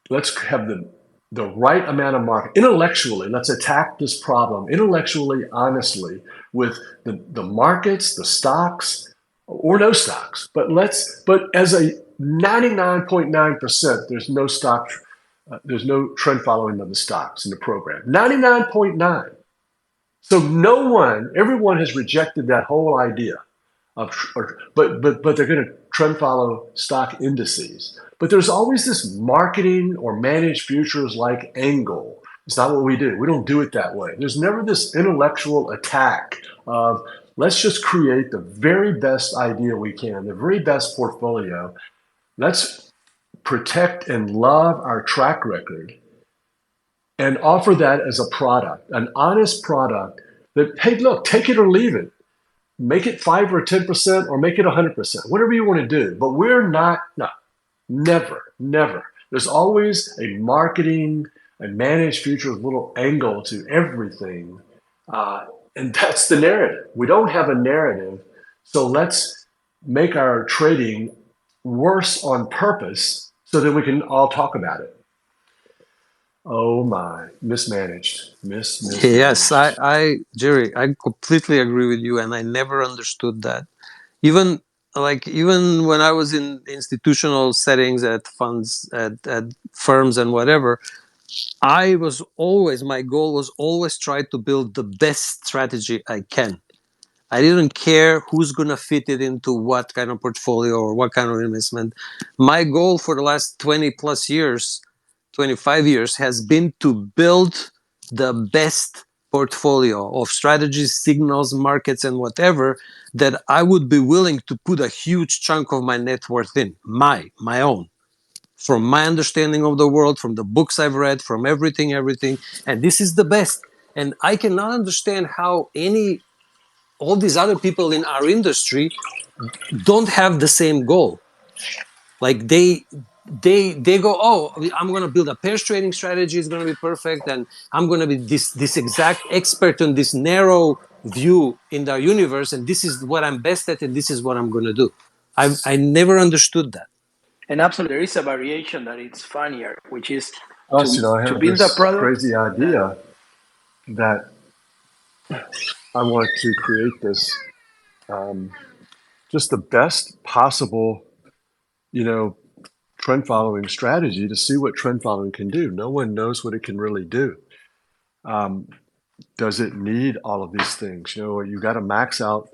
Let's have the right amount of market intellectually. Let's attack this problem intellectually, honestly, with the markets, the stocks, or no stocks. But as a 99.9%, there's no trend following of the stocks in the program. 99.9. So everyone has rejected that whole idea but they're going to trend follow stock indices. But there's always this marketing or managed futures like angle. It's not what we do. We don't do it that way. There's never this intellectual attack of let's just create the very best idea we can, the very best portfolio. Let's protect and love our track record and offer that as a product, an honest product that, hey, look, take it or leave it. Make it 5 or 10% or make it 100%, whatever you want to do. But we're not, no, never. There's always a marketing and managed futures little angle to everything. And that's the narrative. We don't have a narrative. So let's make our trading worse on purpose so that we can all talk about it. Oh my, mismanaged. yes, Jerry, I completely agree with you, and I never understood that. Even when I was in institutional settings at funds, at firms and whatever, my goal was always try to build the best strategy I can. I didn't care who's going to fit it into what kind of portfolio or what kind of investment. My goal for the last 20 plus years, 25 years, has been to build the best portfolio of strategies, signals, markets, and whatever that I would be willing to put a huge chunk of my net worth in, my own, from my understanding of the world, from the books I've read, from everything. And this is the best. And I cannot understand how all these other people in our industry don't have the same goal. Like they go, oh, I'm going to build a pairs trading strategy. It's going to be perfect, and I'm going to be this exact expert on this narrow view in the universe, and this is what I'm best at, and this is what I'm going to do. I never understood that. and absolutely, there is a variation that it's funnier, which is Plus, I to have build a this product crazy idea that I want to create this just the best possible, trend following strategy to see what trend following can do. No one knows what it can really do. Does it need all of these things? You got to max out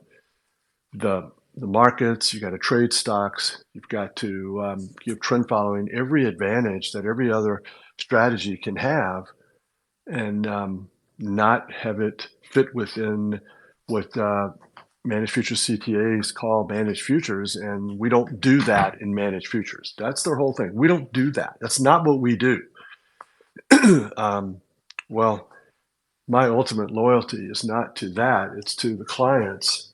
the markets. You got to trade stocks. You've got to give trend following every advantage that every other strategy can have, and not have it fit within what managed futures CTAs call managed futures, and we don't do that in managed futures. That's their whole thing. We don't do that. That's not what we do. Well, my ultimate loyalty is not to that. It's to the clients,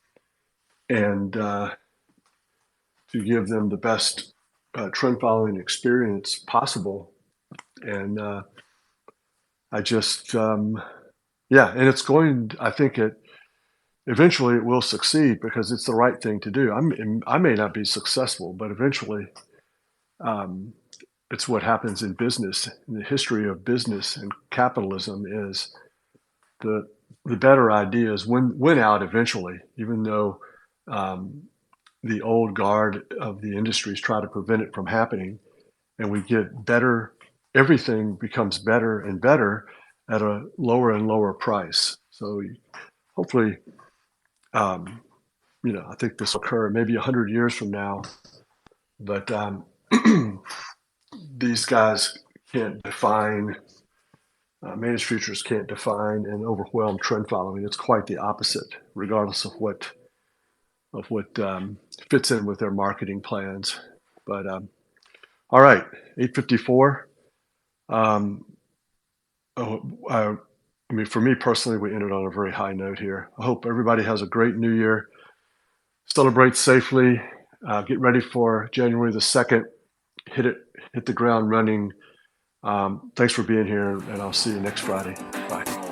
and to give them the best trend following experience possible. And I just, and it's going, I think eventually it will succeed because it's the right thing to do. I may not be successful, but eventually it's what happens in business. In the history of business and capitalism is the better ideas win out eventually, even though the old guard of the industries try to prevent it from happening, and we get better. Everything becomes better and better at a lower and lower price. So hopefully, I think this will occur maybe 100 years from now, but these guys can't define, managed futures can't define and overwhelm trend following. It's quite the opposite, regardless of what fits in with their marketing plans. But all right, 8:54. For me personally, we ended on a very high note here. I hope everybody has a great New Year. Celebrate safely. Get ready for January the 2nd. Hit the ground running. Thanks for being here, and I'll see you next Friday. Bye.